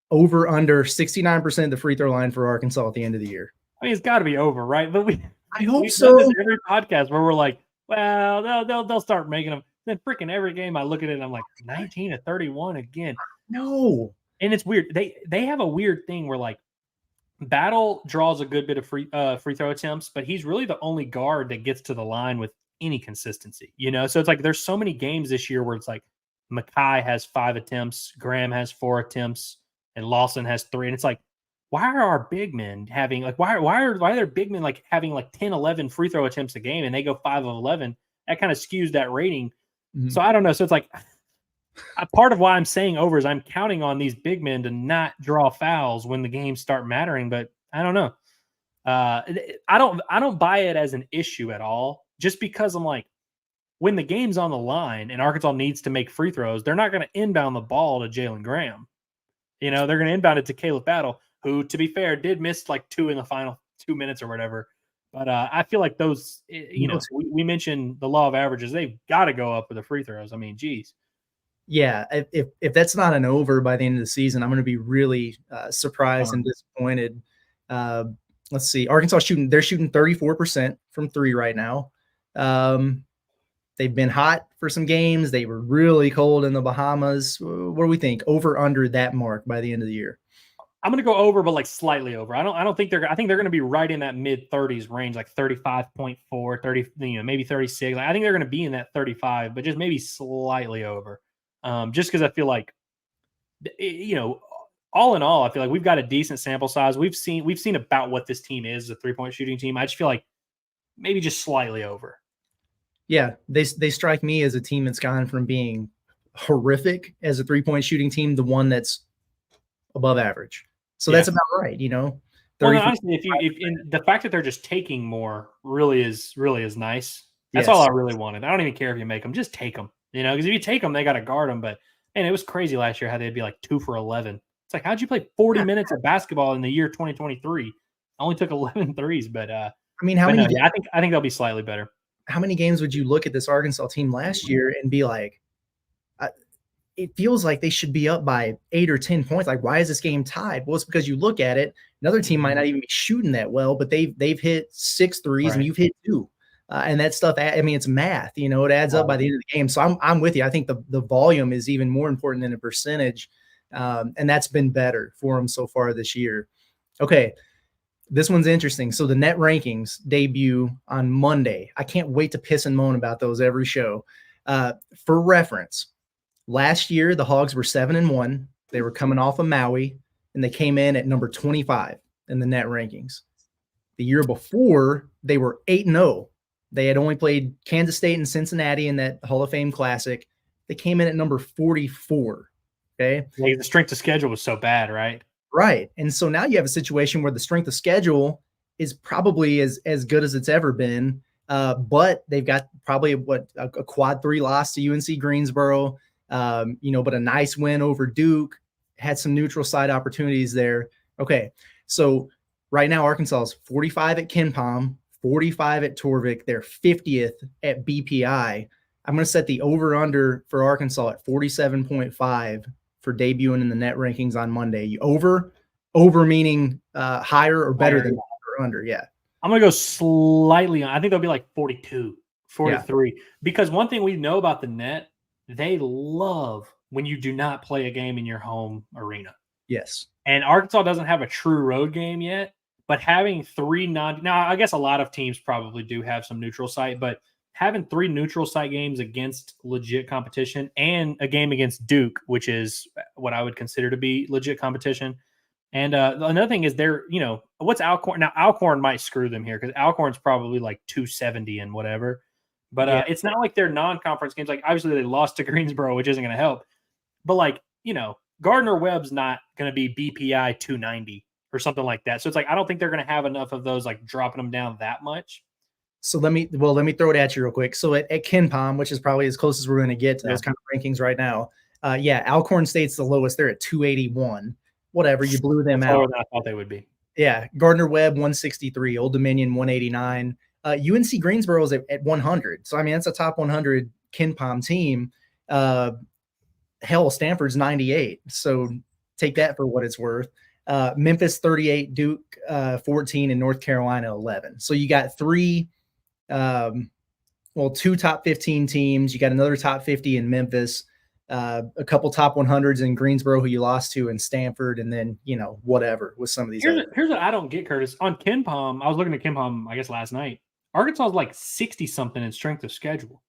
Speaker 1: Over under 69% of the free throw line for Arkansas at the end of the year.
Speaker 2: I mean, it's got to be over, right? But
Speaker 1: I hope
Speaker 2: we've
Speaker 1: so.
Speaker 2: done this every podcast where we're like, well, they'll start making them. Then freaking every game I look at it and I'm like 19-31 again.
Speaker 1: No.
Speaker 2: And it's weird. They have a weird thing where like Battle draws a good bit of free throw attempts, but he's really the only guard that gets to the line with any consistency, So it's like there's so many games this year where it's like Mekhi has 5 attempts, Graham has 4 attempts, and Lawson has 3. And it's like, why are our big men having like why are their big men like having like 10, 11 free throw attempts a game and they go 5 of 11? That kind of skews that rating. Mm-hmm. So I don't know. So it's like a part of why I'm saying over is I'm counting on these big men to not draw fouls when the games start mattering. But I don't know. I don't buy it as an issue at all. Just because I'm like, when the game's on the line and Arkansas needs to make free throws, they're not going to inbound the ball to Jalen Graham. They're going to inbound it to Caleb Battle, who, to be fair, did miss like 2 in the final 2 minutes or whatever. But I feel like those, we mentioned the law of averages. They've got to go up with the free throws. I mean, geez.
Speaker 1: Yeah, if that's not an over by the end of the season, I'm going to be really surprised and disappointed. Let's see. Arkansas they're shooting 34% from 3 right now. They've been hot for some games. They were really cold in the Bahamas. What do we think? Over, under that mark by the end of the year?
Speaker 2: I'm going to go over, but like slightly over. I don't think I think they're going to be right in that mid 30s range, like 35.4, 30, maybe 36. Like, I think they're going to be in that 35, but just maybe slightly over. Just because I feel like, all in all, I feel like we've got a decent sample size. We've seen about what this team is, a 3-point shooting team. I just feel like maybe just slightly over.
Speaker 1: Yeah, they strike me as a team that's gone from being horrific as a 3-point shooting team to one that's above average. So that's about right,
Speaker 2: Well, honestly, if the fact that they're just taking more really is nice. That's all I really wanted. I don't even care if you make them, just take them. Because if you take them, they got to guard them. But man, it was crazy last year how they'd be like 2 for 11. It's like, how'd you play 40 minutes of basketball in the year 2023? I only took 11 threes, but I mean, how many? I think they'll be slightly better.
Speaker 1: How many games would you look at this Arkansas team last year and be like, it feels like they should be up by 8 or 10 points. Like, why is this game tied? Well, it's because you look at it, another team might not even be shooting that well, but they've hit 6 threes and you've hit 2. And that stuff, I mean, it's math, it adds up by the end of the game. So I'm with you. I think the volume is even more important than the percentage. And that's been better for them so far this year. Okay. This one's interesting. So the net rankings debut on Monday. I can't wait to piss and moan about those every show. For reference, Last year, the Hogs were 7-1. They were coming off of Maui, and they came in at number 25 in the net rankings. The year before, they were 8-0. They had only played Kansas State and Cincinnati in that Hall of Fame Classic. They came in at number 44. Okay.
Speaker 2: Like the strength of schedule was so bad, right?
Speaker 1: Right. And so now you have a situation where the strength of schedule is probably as good as it's ever been. But they've got probably a quad 3 loss to UNC Greensboro, but a nice win over Duke, had some neutral site opportunities there. Okay. So right now, Arkansas is 45 at KenPom, 45 at Torvik. They're 50th at BPI. I'm going to set the over-under for Arkansas at 47.5 for debuting in the net rankings on Monday. Over meaning higher or better than under, yeah.
Speaker 2: I'm going to go slightly on. I think they'll be like 42, 43. Yeah. Because one thing we know about the net, they love when you do not play a game in your home arena.
Speaker 1: Yes.
Speaker 2: And Arkansas doesn't have a true road game yet, but having 3 now I guess a lot of teams probably do have some neutral site, but having 3 neutral site games against legit competition and a game against Duke, which is what I would consider to be legit competition. And another thing is what's Alcorn? Now, Alcorn might screw them here because Alcorn's probably like 270 and whatever. But it's not like they're non-conference games. Like, obviously, they lost to Greensboro, which isn't going to help. But, Gardner-Webb's not going to be BPI 290 or something like that. So it's like I don't think they're going to have enough of those, like, dropping them down that much.
Speaker 1: So let me throw it at you real quick. So at KenPom, which is probably as close as we're going to get to those kind of rankings right now, Alcorn State's the lowest. They're at 281. Whatever, you blew them out.
Speaker 2: Lower than I thought they would be.
Speaker 1: Yeah, Gardner-Webb 163, Old Dominion 189. UNC Greensboro is at 100. So I mean that's a top 100 KenPom team. Stanford's 98. So take that for what it's worth. Memphis 38, Duke 14, and North Carolina 11. So you got 2 top 15 teams. You got another top 50 in Memphis. A couple top 100s in Greensboro who you lost to, and Stanford, and then whatever with some of these.
Speaker 2: Here's what I don't get, Curtis. On KenPom, I was looking at KenPom, I guess last night. Arkansas is like 60 something in strength of schedule.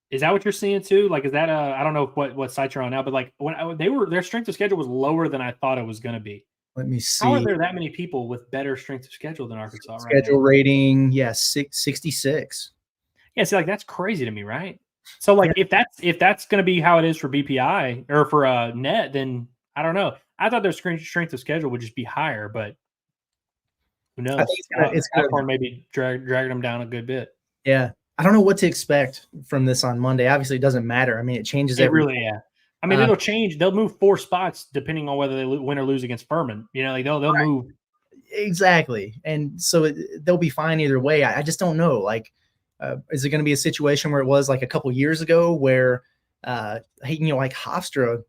Speaker 2: Is that what you're seeing too? Like, is that I don't know what site you're on now, but like when their strength of schedule was lower than I thought it was going to be.
Speaker 1: Let me see.
Speaker 2: How are there that many people with better strength of schedule than Arkansas?
Speaker 1: Schedule rating, 66.
Speaker 2: Yeah, see, like that's crazy to me, right? So, like, if that's going to be how it is for BPI or for net, then I don't know. I thought their strength of schedule would just be higher, but who knows? It's maybe dragging them down a good bit.
Speaker 1: Yeah, I don't know what to expect from this on Monday. Obviously, it doesn't matter. I mean, it changes every.
Speaker 2: Really, yeah. I mean, it'll change. They'll move 4 spots depending on whether they win or lose against Furman. They'll move.
Speaker 1: Exactly, and so they'll be fine either way. I just don't know, like. Is it going to be a situation where it was like a couple years ago where, like Hofstra,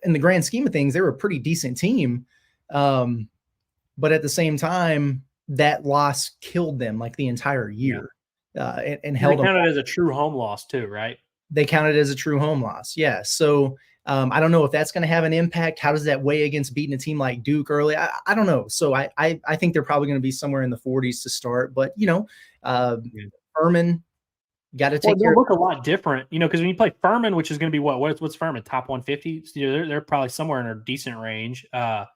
Speaker 1: in the grand scheme of things, they were a pretty decent team. But at the same time, that loss killed them like the entire year and held them.
Speaker 2: They counted as a true home loss too, right?
Speaker 1: They counted as a true home loss. Yeah. So I don't know if that's going to have an impact. How does that weigh against beating a team like Duke early? I don't know. So I think they're probably going to be somewhere in the 40s to start, but Furman got to take care.
Speaker 2: Look a lot different, because when you play Furman, which is going to be what's Furman, top 150? They're probably somewhere in a decent range. And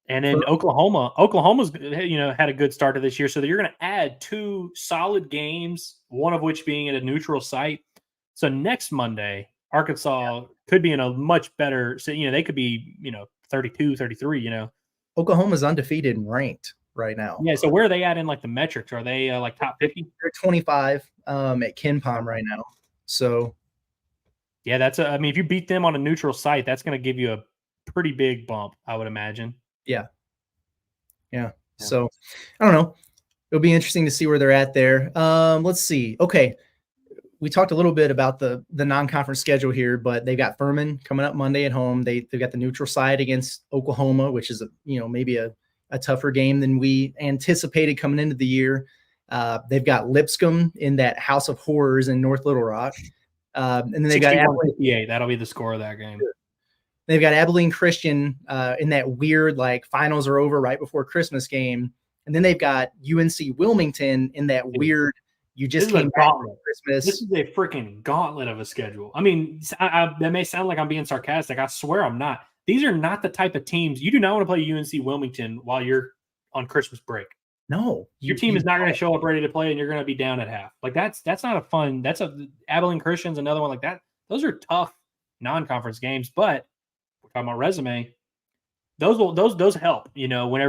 Speaker 2: then Oklahoma's had a good start to this year, so you're going to add 2 solid games, one of which being at a neutral site. So next Monday, Arkansas could be in a much better. So they could be 32, 33.
Speaker 1: Oklahoma's undefeated and ranked right now.
Speaker 2: Yeah, so where are they at in like the metrics? Are they like top 50?
Speaker 1: They're 25 at KenPom right now. So
Speaker 2: yeah, if you beat them on a neutral site, that's going to give you a pretty big bump, I would imagine.
Speaker 1: Yeah. So I don't know. It'll be interesting to see where they're at there. Let's see. Okay. We talked a little bit about the non-conference schedule here, but they've got Furman coming up Monday at home. They've got the neutral site against Oklahoma, which is maybe a tougher game than we anticipated coming into the year. They've got Lipscomb in that House of Horrors in North Little Rock. And then they got
Speaker 2: Abilene. That'll be the score of that game.
Speaker 1: They've got Abilene Christian in that weird, like, finals are over right before Christmas game. And then they've got UNC Wilmington in that weird You just
Speaker 2: This is
Speaker 1: came
Speaker 2: a
Speaker 1: back from
Speaker 2: gauntlet.
Speaker 1: Christmas.
Speaker 2: This is a freaking gauntlet of a schedule. I mean, that may sound like I'm being sarcastic. I swear I'm not. These are not the type of teams you do not want to play UNC Wilmington while you're on Christmas break.
Speaker 1: No,
Speaker 2: your team is not going to show up ready to play, and you're going to be down at half. Like that's not a fun. That's Abilene Christian's another one like that. Those are tough non-conference games, but we're talking about resume. Those help. You know, when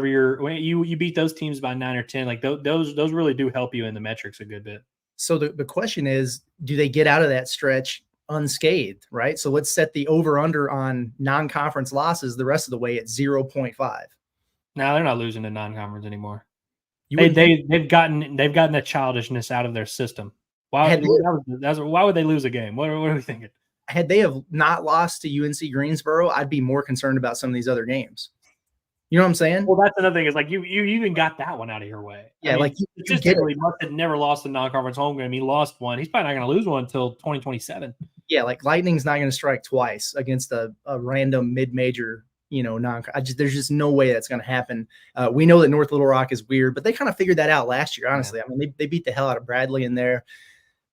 Speaker 2: you beat those teams by 9 or 10, like those really do help you in the metrics a good bit.
Speaker 1: So the question is, do they get out of that stretch unscathed, right? So let's set the over-under on non-conference losses the rest of the way at 0.5.
Speaker 2: Now they're not losing to non-conference anymore. They've gotten that childishness out of their system. Why would they lose a game? What are we thinking?
Speaker 1: Had they have not lost to UNC Greensboro, I'd be more concerned about some of these other games. You know what I'm saying?
Speaker 2: Well, that's another thing. Is like you even got that one out of your way.
Speaker 1: Yeah, I mean, like
Speaker 2: statistically, Musk had never lost a non-conference home game. He lost one. He's probably not going to lose one until 2027.
Speaker 1: Yeah, like Lightning's not going to strike twice against a random mid-major. You know, there's just no way that's going to happen. We know that North Little Rock is weird, but they kind of figured that out last year. Honestly, yeah. I mean, they beat the hell out of Bradley in there.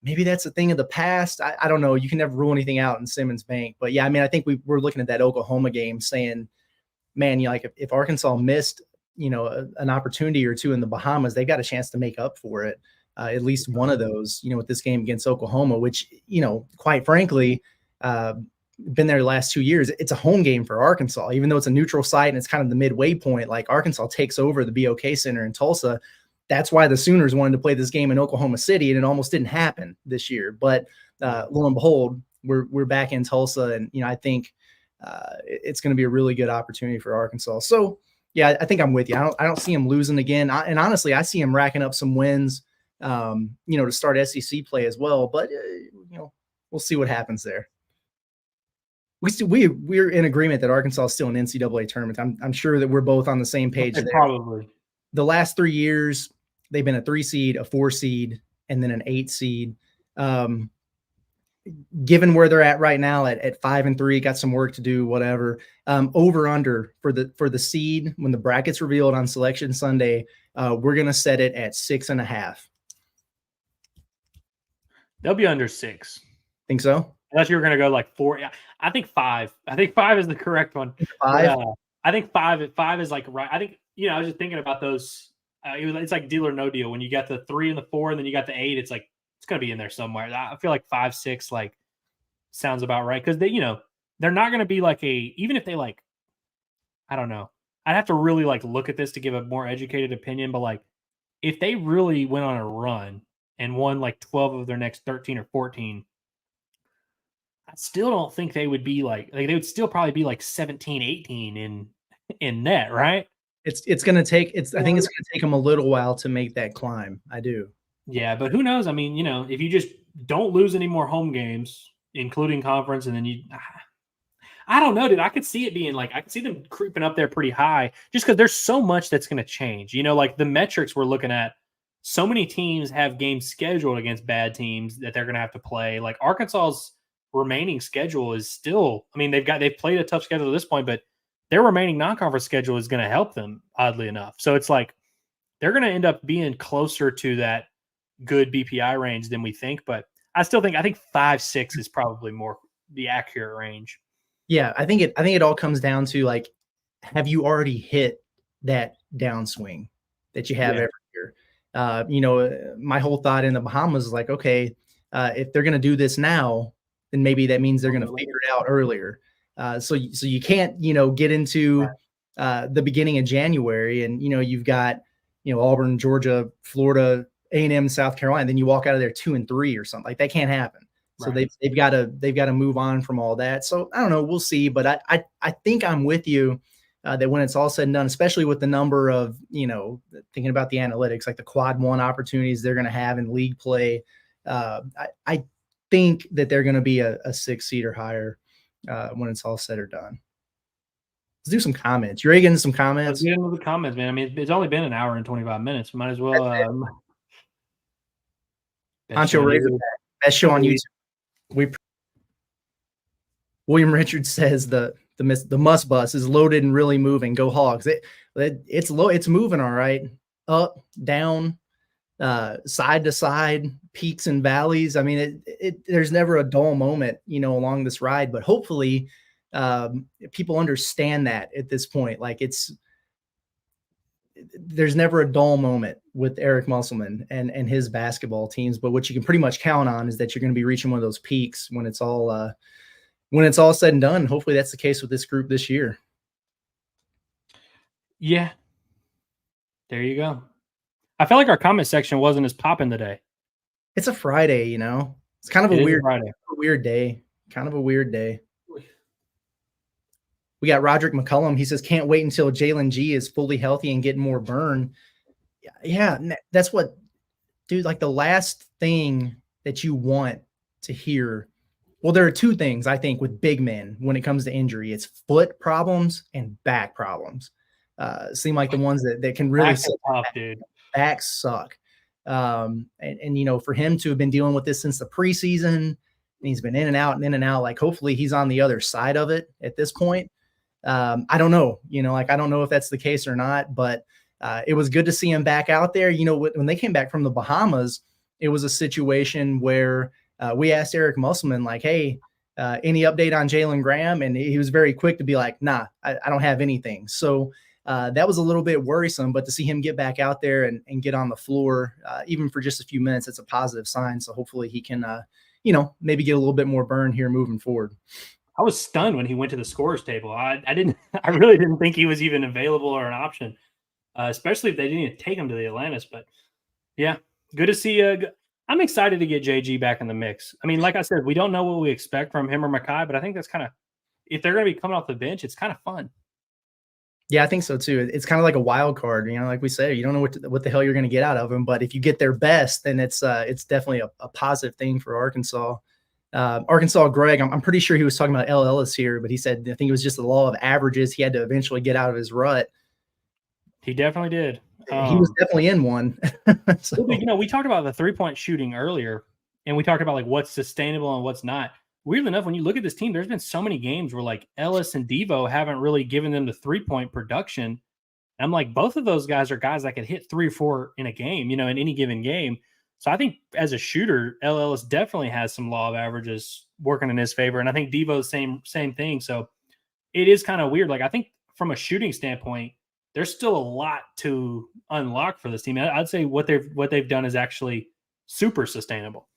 Speaker 1: Maybe that's a thing of the past. I don't know. You can never rule anything out in Simmons Bank, but yeah, I mean, I think we're looking at that Oklahoma game, saying, man, you know, like if Arkansas missed, you know, an opportunity or two in the Bahamas, they got a chance to make up for it. At least one of those, you know, with this game against Oklahoma, which, you know, quite frankly, been there the last 2 years. It's a home game for Arkansas, even though it's a neutral site and it's kind of the midway point. Like Arkansas takes over the BOK Center in Tulsa. That's why the Sooners wanted to play this game in Oklahoma City, and it almost didn't happen this year. But lo and behold, we're back in Tulsa, and you know, I think it's going to be a really good opportunity for Arkansas. So yeah, I think I'm with you. I don't see them losing again, and honestly, I see them racking up some wins, you know, to start SEC play as well. But you know, we'll see what happens there. We're in agreement that Arkansas is still an NCAA tournament. I'm sure that we're both on the same page there.
Speaker 2: Probably.
Speaker 1: The last 3 years, they've been a 3 seed, a 4 seed, and then an 8 seed. Given where they're at right now at 5-3, got some work to do, whatever. Over under for the seed when the bracket's revealed on Selection Sunday, we're gonna set it at 6.5.
Speaker 2: They'll be under 6.
Speaker 1: Think so?
Speaker 2: Unless you were gonna go like 4. I think 5. I think 5 is the correct one.
Speaker 1: 5.
Speaker 2: I think 5. 5 is like right. I think, you know, I was just thinking about those. It's like deal or no deal. When you got the 3 and the 4, and then you got the 8, it's like it's gonna be in there somewhere. I feel like 5, 6 like sounds about right, because they, you know, they're not gonna be like even if they like, I don't know. I'd have to really like look at this to give a more educated opinion, but like if they really went on a run and won like 12 of their next 13 or 14, I still don't think they would be like they would still probably be like 17, 18 in net, right?
Speaker 1: It's going to take I think it's going to take them a little while to make that climb. I do.
Speaker 2: Yeah, but who knows? I mean, you know, if you just don't lose any more home games, including conference, and then I don't know, dude. I could see it being like, I could see them creeping up there pretty high just because there's so much that's going to change. You know, like the metrics we're looking at, so many teams have games scheduled against bad teams that they're going to have to play. Like Arkansas's remaining schedule is still, I mean, they've played a tough schedule at this point, but their remaining non-conference schedule is going to help them, oddly enough. So it's like they're going to end up being closer to that good BPI range than we think. But I think 5, 6 is probably more the accurate range.
Speaker 1: Yeah, I think it all comes down to like, have you already hit that downswing that you have every year? You know, my whole thought in the Bahamas is like, okay, if they're going to do this now, then maybe that means they're going to figure it out earlier. So you can't, you know, get into the beginning of January and, you know, you've got, you know, Auburn, Georgia, Florida, A&M, South Carolina, then you walk out of there 2-3 or something. Like that can't happen. So they've got to move on from all that. So I don't know, we'll see. But I think I'm with you that when it's all said and done, especially with the number of, you know, thinking about the analytics, like the quad 1 opportunities they're going to have in league play, I think that they're going to be a 6 seed or higher when it's all said or done. Let's do some comments. You ready to get into some comments?
Speaker 2: Let's get into the comments, man. I mean, it's only been an hour and 25 minutes. Might as well.
Speaker 1: Honcho Razorback, best show on YouTube. William Richards says the Muss Bus is loaded and really moving. Go Hogs! It's low. It's moving all right. Up, down. side to side, peaks and valleys. I mean, there's never a dull moment, along this ride, but hopefully people understand that at this point. Like there's never a dull moment with Eric Musselman and his basketball teams, but what you can pretty much count on is that you're going to be reaching one of those peaks when it's all said and done. Hopefully that's the case with this group this year.
Speaker 2: Yeah. There you go. I felt like our comment section wasn't as popping today.
Speaker 1: It's a Friday, It's kind of a weird day. Kind of a weird day. We got Roderick McCullum. He says, can't wait until Jalen G is fully healthy and getting more burn. Yeah, that's what, dude, like the last thing that you want to hear. Well, there are two things, I think, with big men when it comes to injury. It's foot problems and back problems. Seem like the ones that can really
Speaker 2: tough, dude.
Speaker 1: Backs suck. And for him to have been dealing with this since the preseason, and he's been in and out, like hopefully he's on the other side of it at this point. I don't know, I don't know if that's the case or not, but it was good to see him back out there. When they came back from the Bahamas, it was a situation where we asked Eric Musselman, like, hey, any update on Jalen Graham? And he was very quick to be like, nah, I don't have anything. So that was a little bit worrisome, but to see him get back out there and get on the floor, even for just a few minutes, it's a positive sign. So hopefully he can, maybe get a little bit more burn here moving forward.
Speaker 2: I was stunned when he went to the scorer's table. I really didn't think he was even available or an option, especially if they didn't even take him to the Atlantis. But yeah, good to see. I'm excited to get JG back in the mix. I mean, like I said, we don't know what we expect from him or Makai, but I think that's kind of, if they're going to be coming off the bench, it's kind of fun.
Speaker 1: Yeah, I think so too. It's kind of like a wild card, like we say, you don't know what the hell you're going to get out of them. But if you get their best, then it's definitely a positive thing for Arkansas. Arkansas Greg, I'm pretty sure he was talking about Ellis here, but he said, I think it was just the law of averages. He had to eventually get out of his rut.
Speaker 2: He definitely did.
Speaker 1: He was definitely in one.
Speaker 2: So. We talked about the 3-point shooting earlier, and we talked about like what's sustainable and what's not. Weirdly enough, when you look at this team, there's been so many games where like Ellis and Devo haven't really given them the 3-point production. And I'm like, both of those guys are guys that could hit 3 or 4 in a game, in any given game. So I think as a shooter, Ellis definitely has some law of averages working in his favor. And I think Devo's same thing. So it is kind of weird. Like I think from a shooting standpoint, there's still a lot to unlock for this team. I'd say what they've done is actually super sustainable.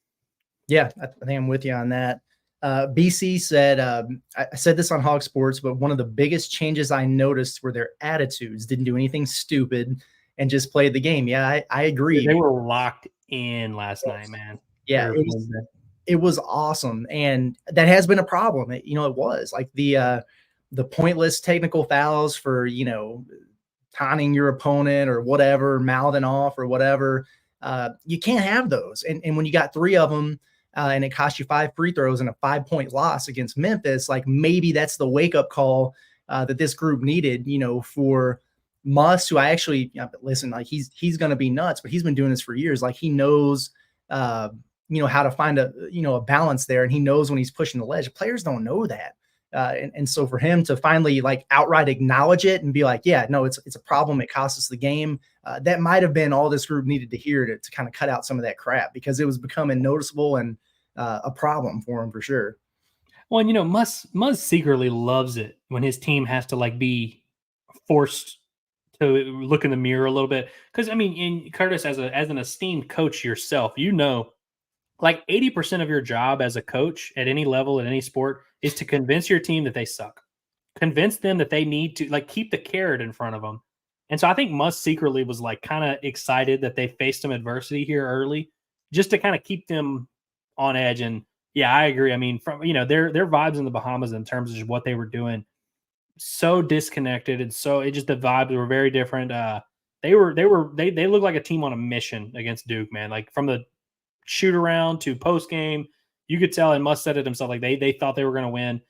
Speaker 1: Yeah, I think I'm with you on that. BC said, I said this on HawgSports, but one of the biggest changes I noticed were their attitudes. Didn't do anything stupid and just played the game. Yeah, I agree.
Speaker 2: They were locked in last night, man.
Speaker 1: Yeah, it was awesome. And that has been a problem. It was like the pointless technical fouls for, taunting your opponent or whatever, mouthing off or whatever. You can't have those. And when you got 3 of them, and it cost you 5 free throws and a 5-point loss against Memphis, like maybe that's the wake-up call that this group needed, for Muss, who I actually listen, like he's going to be nuts, but he's been doing this for years. Like he knows, how to find a balance there, and he knows when he's pushing the ledge. Players don't know that. And so for him to finally like outright acknowledge it and be like, yeah, no, it's a problem. It cost us the game. That might've been all this group needed to hear to kind of cut out some of that crap, because it was becoming noticeable and a problem for him for sure.
Speaker 2: Well, Muss secretly loves it when his team has to like be forced to look in the mirror a little bit. Cause I mean, Curtis, as an esteemed coach yourself, like 80% of your job as a coach at any level, at any sport, is to convince your team that they suck. Convince them that they need to like keep the carrot in front of them. And so I think Muss secretly was like kind of excited that they faced some adversity here early, just to kind of keep them on edge. And yeah, I agree. I mean, from their vibes in the Bahamas in terms of what they were doing, so disconnected, and so the vibes were very different. They looked like a team on a mission against Duke, man. Like from the shoot around to post game, you could tell, and Muss said it himself, like they thought they were going to win.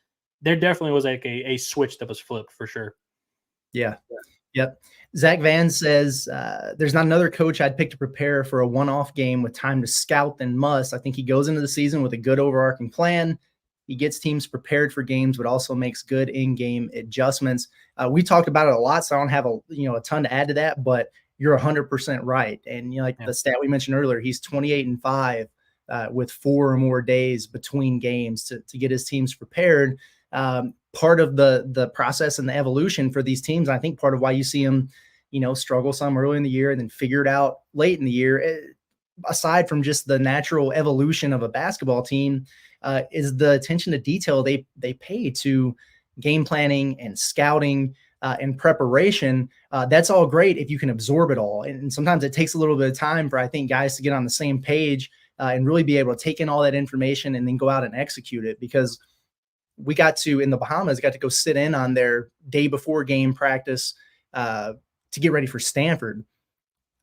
Speaker 2: There definitely was like a switch that was flipped for sure.
Speaker 1: Yeah. Yep. Zach Van says, there's not another coach I'd pick to prepare for a one-off game with time to scout than Muss. I think he goes into the season with a good overarching plan. He gets teams prepared for games, but also makes good in-game adjustments. We talked about it a lot, so I don't have a ton to add to that, but you're 100% right. And like the stat we mentioned earlier, he's 28-5 with 4 or more days between games to get his teams prepared. Part of the process and the evolution for these teams, I think part of why you see them, struggle some early in the year and then figure it out late in the year, aside from just the natural evolution of a basketball team, is the attention to detail they pay to game planning and scouting and preparation. That's all great if you can absorb it all. And sometimes it takes a little bit of time for, I think, guys to get on the same page and really be able to take in all that information and then go out and execute it. Because we got to, in the Bahamas, got to go sit in on their day before game practice to get ready for Stanford.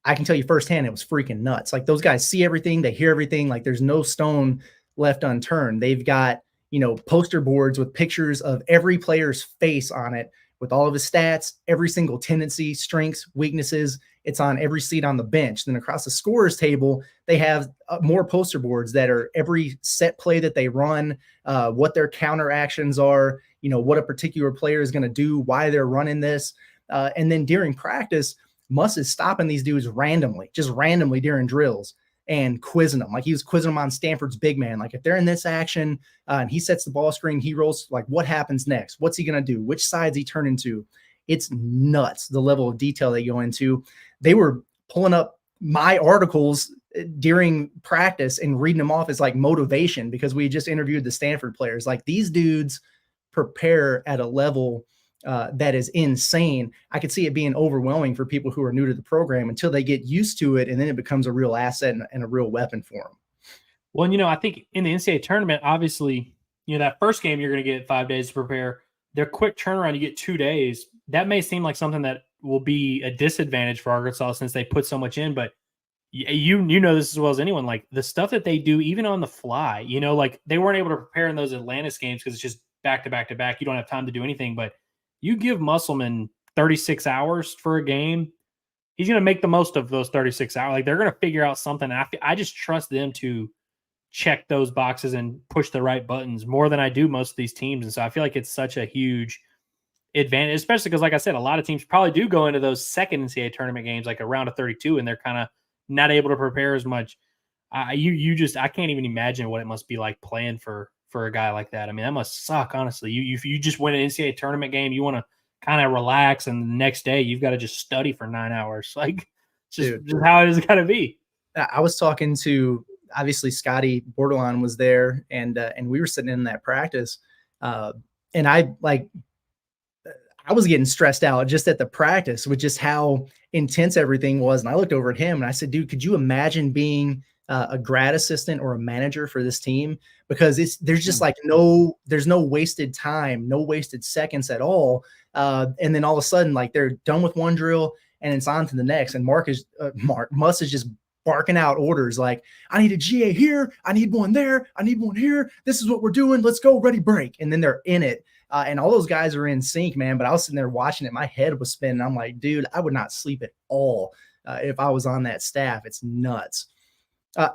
Speaker 1: I can tell you firsthand, it was freaking nuts. Like, those guys see everything, they hear everything. Like, there's no stone left unturned. They've got, poster boards with pictures of every player's face on it, with all of his stats, every single tendency, strengths, weaknesses. It's on every seat on the bench. Then across the scorers table, they have more poster boards that are every set play that they run, what their counter actions are, what a particular player is going to do, why they're running this. And then during practice, Muss is stopping these dudes randomly during drills and quizzing them. Like, he was quizzing them on Stanford's big man. Like, if they're in this action and he sets the ball screen, he rolls, like, what happens next? What's he going to do? Which side's he turn into? It's nuts, the level of detail they go into. They were pulling up my articles during practice and reading them off as like motivation, because we just interviewed the Stanford players. Like, these dudes prepare at a level that is insane. I could see it being overwhelming for people who are new to the program until they get used to it, and then it becomes a real asset and a real weapon for them.
Speaker 2: Well, I think in the NCAA tournament, obviously, that first game you're going to get 5 days to prepare. Their quick turnaround, you get 2 days. That may seem like something that will be a disadvantage for Arkansas since they put so much in, but you know this as well as anyone. Like, the stuff that they do, even on the fly, like, they weren't able to prepare in those Atlantis games because it's just back to back to back. You don't have time to do anything, but you give Musselman 36 hours for a game, he's going to make the most of those 36 hours. Like, they're going to figure out something. I just trust them to check those boxes and push the right buttons more than I do most of these teams. And so I feel like it's such a huge advantage, especially because, like I said, a lot of teams probably do go into those second NCAA tournament games, like a round of 32, and they're kind of not able to prepare as much. I can't even imagine what it must be like playing for a guy like that. I mean, that must suck, honestly. If you just win an NCAA tournament game, you want to kind of relax, and the next day you've got to just study for 9 hours. Like, just how it is got to be.
Speaker 1: I was talking to, obviously, Scotty Bordelon was there, and we were sitting in that practice, and I was getting stressed out just at the practice with just how intense everything was. And I looked over at him and I said, dude, could you imagine being a grad assistant or a manager for this team? Because there's just like there's no wasted time, no wasted seconds at all. And then all of a sudden, like, they're done with one drill and it's on to the next. And Muss is just barking out orders like, I need a GA here, I need one there, I need one here. This is what we're doing. Let's go, ready, break. And then they're in it. And all those guys are in sync, man. But I was sitting there watching it. My head was spinning. I'm like, dude, I would not sleep at all if I was on that staff. It's nuts.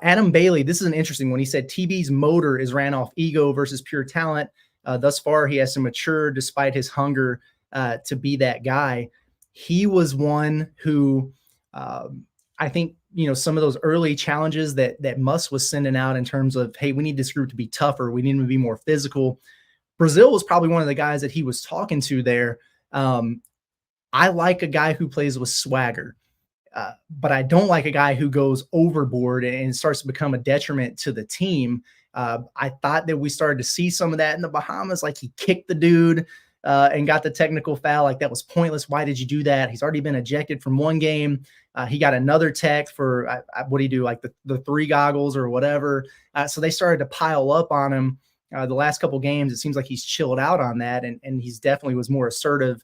Speaker 1: Adam Bailey, this is an interesting one. He said TB's motor is ran off ego versus pure talent. Thus far, he has to mature despite his hunger to be that guy. He was one who I think, some of those early challenges that Muss was sending out in terms of, hey, we need this group to be tougher. We need them to be more physical. Brazil was probably one of the guys that he was talking to there. I like a guy who plays with swagger. But I don't like a guy who goes overboard and starts to become a detriment to the team. I thought that we started to see some of that in the Bahamas. Like, he kicked the dude and got the technical foul. Like, that was pointless. Why did you do that? He's already been ejected from one game. He got another tech for what do you do? Like the 3 goggles or whatever. So they started to pile up on him. The last couple games, it seems like he's chilled out on that. And he's definitely was more assertive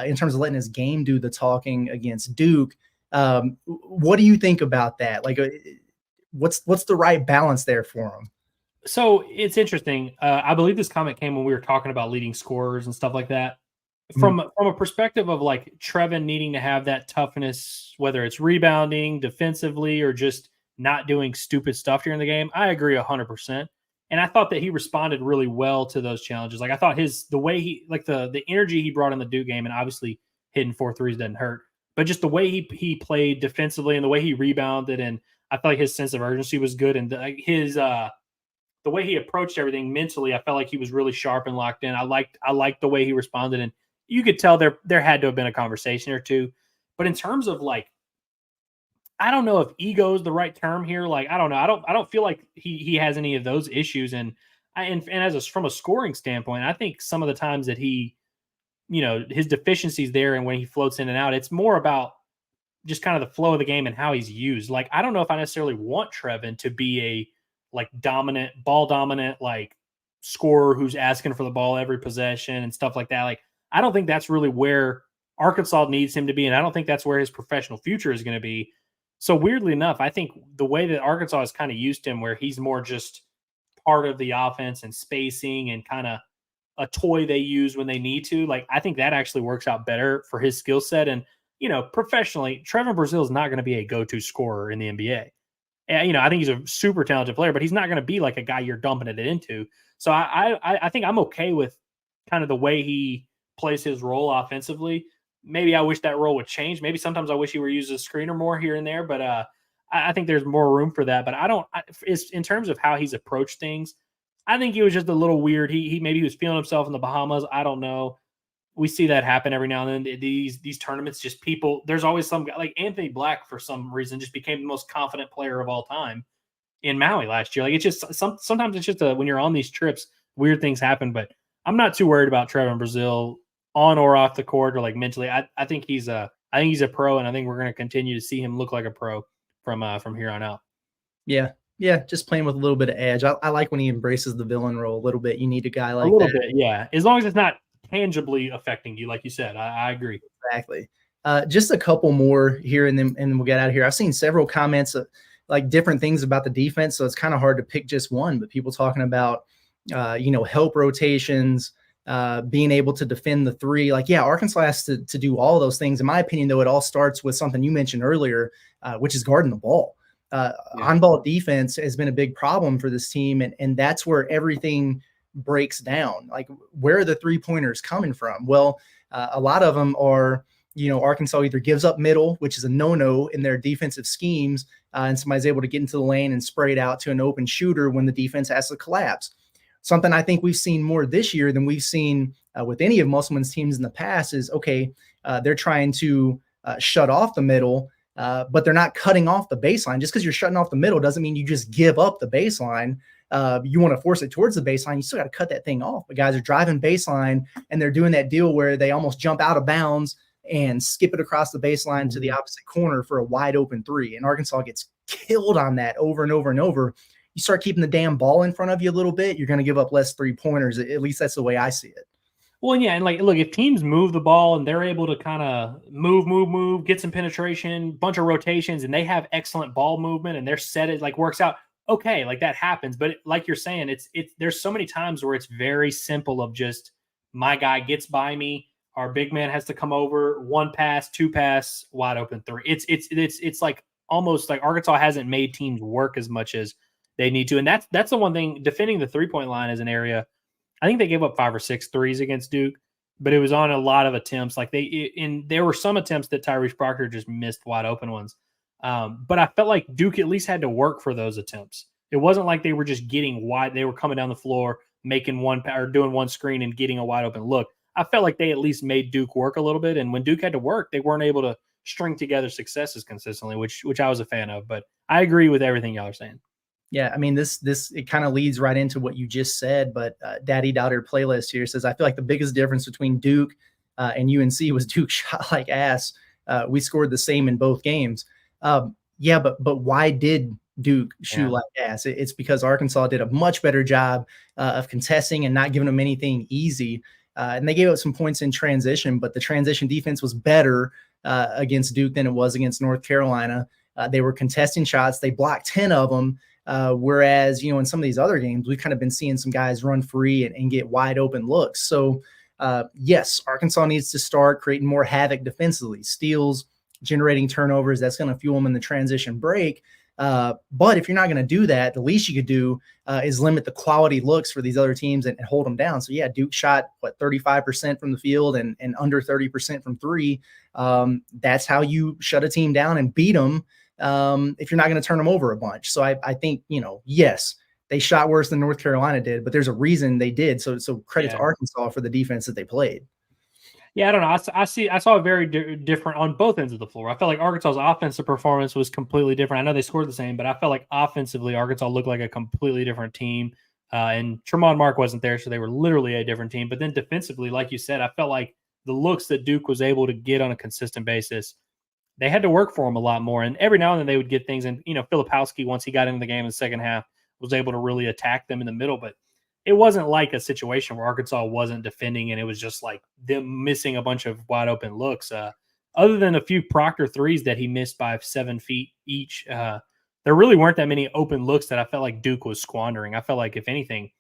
Speaker 1: in terms of letting his game do the talking against Duke. What do you think about that? Like, what's the right balance there for him?
Speaker 2: So it's interesting. I believe this comment came when we were talking about leading scorers and stuff like that. From a perspective of like Trevin needing to have that toughness, whether it's rebounding, defensively, or just not doing stupid stuff during the game, I agree 100%. And I thought that he responded really well to those challenges. Like, I thought the way he, like the energy he brought in the Duke game, and obviously hitting 4 threes doesn't hurt, but just the way he played defensively and the way he rebounded, and I felt like his sense of urgency was good, and the way he approached everything mentally, I felt like he was really sharp and locked in. I liked the way he responded, and you could tell there had to have been a conversation or two. But in terms of like, I don't know if ego is the right term here. Like, I don't know. I don't feel like he has any of those issues. And from a scoring standpoint, I think some of the times that he, his deficiencies there and when he floats in and out, it's more about just kind of the flow of the game and how he's used. Like, I don't know if I necessarily want Trevin to be a like ball dominant, like scorer who's asking for the ball every possession and stuff like that. Like, I don't think that's really where Arkansas needs him to be. And I don't think that's where his professional future is going to be. So weirdly enough, I think the way that Arkansas has kind of used him, where he's more just part of the offense and spacing and kind of a toy they use when they need to, like, I think that actually works out better for his skill set. And, professionally, Trevor Brazil is not going to be a go-to scorer in the NBA. And, I think he's a super talented player, but he's not going to be like a guy you're dumping it into. So I think I'm okay with kind of the way he plays his role offensively. Maybe I wish that role would change. Maybe sometimes I wish he were used as a screener more here and there, but I think there's more room for that. But it's in terms of how he's approached things, I think he was just a little weird. Maybe he was feeling himself in the Bahamas. I don't know. We see that happen every now and then. These tournaments, just people, there's always some guy like Anthony Black for some reason just became the most confident player of all time in Maui last year. Like, it's just sometimes it's just when you're on these trips, weird things happen. But I'm not too worried about Trevor Brazil on or off the court or like mentally. I think he's a pro, and I think we're going to continue to see him look like a pro from here on out.
Speaker 1: Yeah, just playing with a little bit of edge. I like when he embraces the villain role a little bit. You need a guy like
Speaker 2: a little
Speaker 1: that.
Speaker 2: bit, yeah. As long as it's not tangibly affecting you, like you said. I agree.
Speaker 1: Exactly. Just a couple more here, and then we'll get out of here. I've seen several comments of like different things about the defense, so it's kind of hard to pick just one. But people talking about help rotations, being able to defend the three. Like, yeah, Arkansas has to do all those things. In my opinion, though, it all starts with something you mentioned earlier, which is guarding the ball. On-ball defense has been a big problem for this team, and that's where everything breaks down. Like, where are the three-pointers coming from? Well, a lot of them are, Arkansas either gives up middle, which is a no-no in their defensive schemes, and somebody's able to get into the lane and spray it out to an open shooter when the defense has to collapse. Something I think we've seen more this year than we've seen with any of Musselman's teams in the past is, they're trying to shut off the middle, but they're not cutting off the baseline. Just because you're shutting off the middle doesn't mean you just give up the baseline. You want to force it towards the baseline, you still got to cut that thing off. But guys are driving baseline, and they're doing that deal where they almost jump out of bounds and skip it across the baseline to the opposite corner for a wide open three. And Arkansas gets killed on that over and over and over. You start keeping the damn ball in front of you a little bit, you're going to give up less three-pointers. At least that's the way I see it.
Speaker 2: Well, yeah, and like, look, if teams move the ball and they're able to kind of move, get some penetration, bunch of rotations, and they have excellent ball movement and they're set, it like works out, okay, like that happens. But like you're saying, it's there's so many times where it's very simple of just my guy gets by me, our big man has to come over, one pass, two pass, wide open three. It's like almost like Arkansas hasn't made teams work as much as they need to, and that's the one thing. Defending the 3-point line is an area. I think they gave up 5 or 6 threes against Duke, but it was on a lot of attempts. Like there were some attempts that Tyrese Proctor just missed wide open ones. But I felt like Duke at least had to work for those attempts. It wasn't like they were just getting wide. They were coming down the floor, making one or doing one screen and getting a wide open look. I felt like they at least made Duke work a little bit. And when Duke had to work, they weren't able to string together successes consistently, which I was a fan of. But I agree with everything y'all are saying.
Speaker 1: Yeah, I mean, it kind of leads right into what you just said, but Daddy Daughter Playlist here says, I feel like the biggest difference between Duke and UNC was Duke shot like ass. We scored the same in both games. Yeah, but why did Duke shoot like ass? It's because Arkansas did a much better job of contesting and not giving them anything easy. And they gave up some points in transition, but the transition defense was better against Duke than it was against North Carolina. They were contesting shots. They blocked 10 of them. Whereas, in some of these other games, we've kind of been seeing some guys run free and get wide open looks. So, yes, Arkansas needs to start creating more havoc defensively, steals, generating turnovers. That's going to fuel them in the transition break. But if you're not going to do that, the least you could do is limit the quality looks for these other teams and hold them down. So yeah, Duke shot 35% from the field and under 30% from three. That's how you shut a team down and beat them. If you're not going to turn them over a bunch. So I think, yes, they shot worse than North Carolina did, but there's a reason they did. So credit to Arkansas for the defense that they played.
Speaker 2: Yeah, I don't know. I saw a very different on both ends of the floor. I felt like Arkansas's offensive performance was completely different. I know they scored the same, but I felt like offensively Arkansas looked like a completely different team. And Tremont Mark wasn't there, so they were literally a different team. But then defensively, like you said, I felt like the looks that Duke was able to get on a consistent basis, they had to work for them a lot more. And every now and then they would get things. And, Filipowski, once he got into the game in the second half, was able to really attack them in the middle. But it wasn't like a situation where Arkansas wasn't defending and it was just like them missing a bunch of wide open looks. Other than a few Proctor threes that he missed by 7 feet each, there really weren't that many open looks that I felt like Duke was squandering. I felt like, if anything,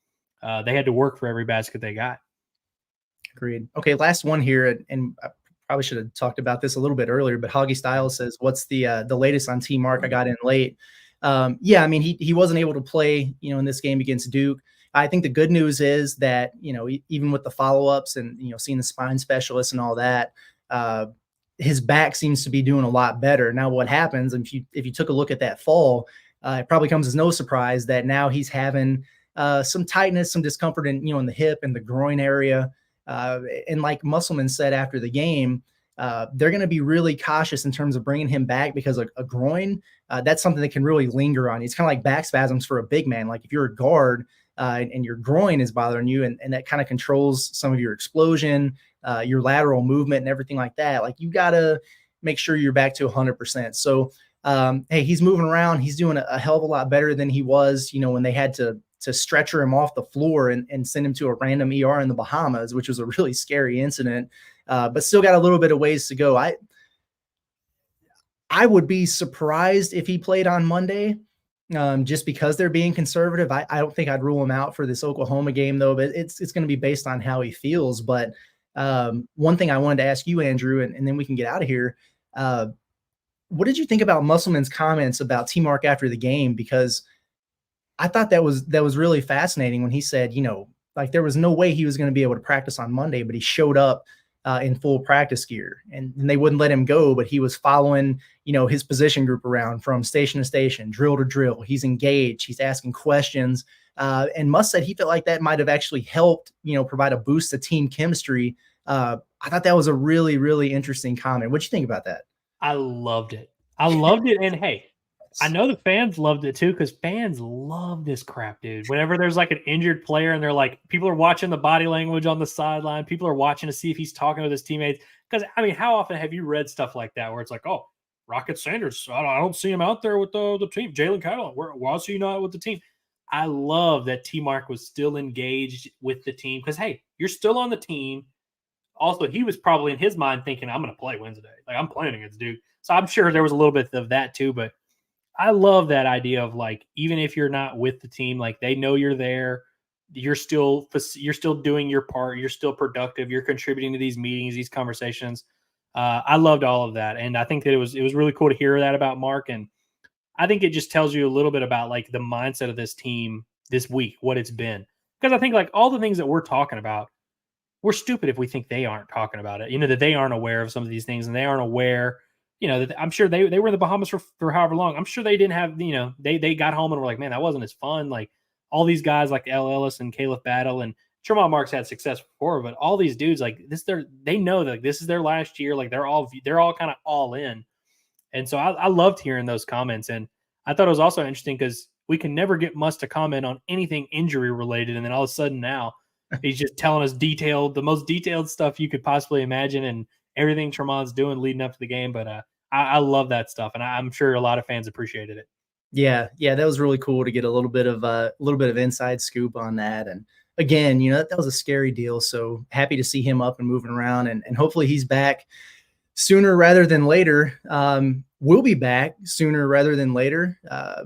Speaker 2: they had to work for every basket they got.
Speaker 1: Agreed. Okay, last one here, and I probably should have talked about this a little bit earlier, but Hoggy Styles says, what's the latest on T Mark? I got in late. Yeah, I mean, he wasn't able to play, in this game against Duke. I think the good news is that, even with the follow-ups and, seeing the spine specialist and all that, his back seems to be doing a lot better. Now, what happens if you took a look at that fall, it probably comes as no surprise that now he's having some tightness, some discomfort in the hip and the groin area. And like Musselman said after the game, they're going to be really cautious in terms of bringing him back because a groin, that's something that can really linger on you. It's kind of like back spasms for a big man. Like if you're a guard and your groin is bothering you and that kind of controls some of your explosion, your lateral movement and everything like that, like you got to make sure you're back to 100%. So, hey, he's moving around. He's doing a hell of a lot better than he was, when they had to stretcher him off the floor and send him to a random ER in the Bahamas, which was a really scary incident, but still got a little bit of ways to go. I would be surprised if he played on Monday, just because they're being conservative. I don't think I'd rule him out for this Oklahoma game, though, but it's going to be based on how he feels. But one thing I wanted to ask you, Andrew, and then we can get out of here. What did you think about Musselman's comments about T Mark after the game? Because I thought that was really fascinating when he said, like there was no way he was going to be able to practice on Monday, but he showed up in full practice gear and they wouldn't let him go, but he was following, his position group around from station to station, drill to drill. He's engaged. He's asking questions. And Muss said he felt like that might've actually helped, provide a boost to team chemistry. I thought that was a really, really interesting comment. What'd you think about that?
Speaker 2: I loved it. And hey, I know the fans loved it too, because fans love this crap, dude. Whenever there's like an injured player and they're like, people are watching the body language on the sideline. People are watching to see if he's talking with his teammates. Because, I mean, how often have you read stuff like that where it's like, oh, Rocket Sanders, I don't see him out there with the team. Jalen Catalan, why is he not with the team? I love that T Mark was still engaged with the team because, hey, you're still on the team. Also, he was probably in his mind thinking, I'm going to play Wednesday. Like, I'm playing against Duke. So I'm sure there was a little bit of that too, but I love that idea of like, even if you're not with the team, like they know you're there, you're still doing your part. You're still productive. You're contributing to these meetings, these conversations. I loved all of that. And I think that it was really cool to hear that about Mark. And I think it just tells you a little bit about like the mindset of this team this week, what it's been. Because I think like all the things that we're talking about, we're stupid if we think they aren't talking about it, that they aren't aware of some of these things and they aren't aware. That I'm sure they were in the Bahamas for however long. I'm sure they didn't have, they got home and were like, man, that wasn't as fun. Like all these guys like Ellis and Caleb Battle and Tremont Mark's had success before, but all these dudes like this, they know that this is their last year. Like they're all kind of all in. And so I loved hearing those comments. And I thought it was also interesting because we can never get Muss to comment on anything injury related. And then all of a sudden now he's just telling us the most detailed stuff you could possibly imagine. And everything Tremont's doing leading up to the game. But I love that stuff. And I'm sure a lot of fans appreciated it. Yeah,
Speaker 1: that was really cool to get a little bit of inside scoop on that. And again, that was a scary deal. So happy to see him up and moving around and hopefully he's back sooner rather than later. We'll be back sooner rather than later.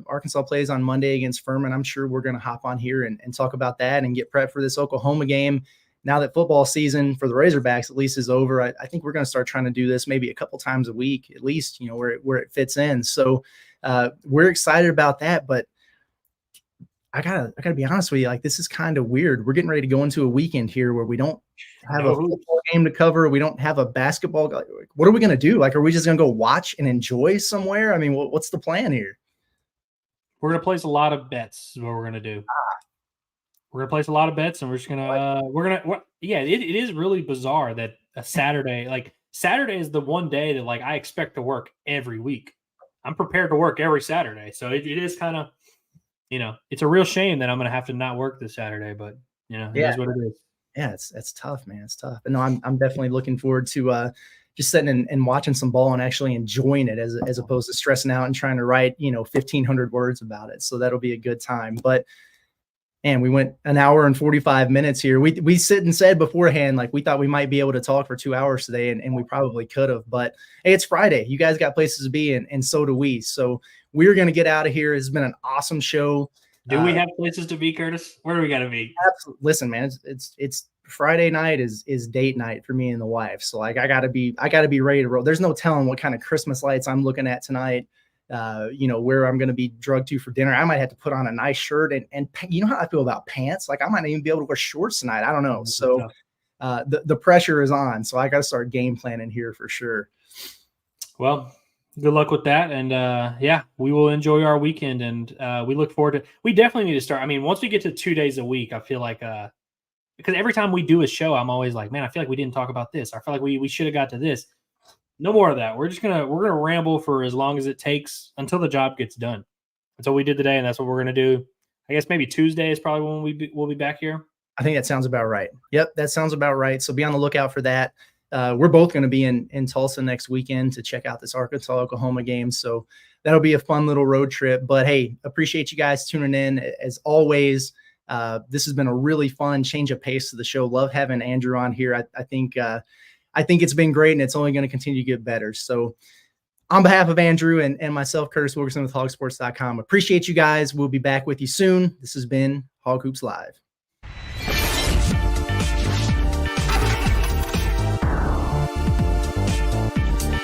Speaker 1: Arkansas plays on Monday against Furman. I'm sure we're going to hop on here and talk about that and get prepped for this Oklahoma game. Now that football season for the Razorbacks at least is over, I think we're going to start trying to do this maybe a couple times a week, at least, where it fits in. So we're excited about that, but I gotta be honest with you. Like, this is kind of weird. We're getting ready to go into a weekend here where we don't have a football game to cover. We don't have a basketball. What are we gonna do? Like, are we just gonna go watch and enjoy somewhere? I mean, what's the plan here?
Speaker 2: We're gonna place a lot of bets. Is what we're gonna do. We're gonna place a lot of bets, and we're just gonna it is really bizarre that a Saturday, like Saturday, is the one day that like I expect to work every week. I'm prepared to work every Saturday, so it is kind of. It's a real shame that I'm going to have to not work this Saturday, but it is what it is.
Speaker 1: Yeah, it's tough, man. It's tough. And no, I'm definitely looking forward to just sitting and watching some ball and actually enjoying it as opposed to stressing out and trying to write 1,500 words about it. So that'll be a good time. But man, we went an hour and 45 minutes here. We sit and said beforehand, like, we thought we might be able to talk for 2 hours today, and we probably could have. But hey, it's Friday. You guys got places to be, and so do we. So we're going to get out of here. It's been an awesome show.
Speaker 2: Do we have places to be, Curtis? Where do we got to be?
Speaker 1: Absolutely. Listen, man, it's Friday night is date night for me and the wife. So like, I gotta be ready to roll. There's no telling what kind of Christmas lights I'm looking at tonight. Where I'm going to be drugged to for dinner. I might have to put on a nice shirt and you know how I feel about pants. Like, I might not even be able to wear shorts tonight. I don't know. So the pressure is on. So I got to start game planning here for sure.
Speaker 2: Well, good luck with that. And we will enjoy our weekend. And we look forward to, we definitely need to start. I mean, once we get to 2 days a week, I feel like, because every time we do a show, I'm always like, man, I feel like we didn't talk about this. I feel like we should have got to this. No more of that. We're gonna ramble for as long as it takes until the job gets done. That's what we did today, and that's what we're gonna do. I guess maybe Tuesday is probably when we'll be back here.
Speaker 1: I think that sounds about right. Yep, that sounds about right. So be on the lookout for that. We're both going to be in Tulsa next weekend to check out this Arkansas-Oklahoma game. So that'll be a fun little road trip. But hey, appreciate you guys tuning in as always. This has been a really fun change of pace to the show. Love having Andrew on here. I think it's been great, and it's only going to continue to get better. So on behalf of Andrew and myself, Curtis Wilkerson with HawgSports.com, appreciate you guys. We'll be back with you soon. This has been Hog Hoops Live.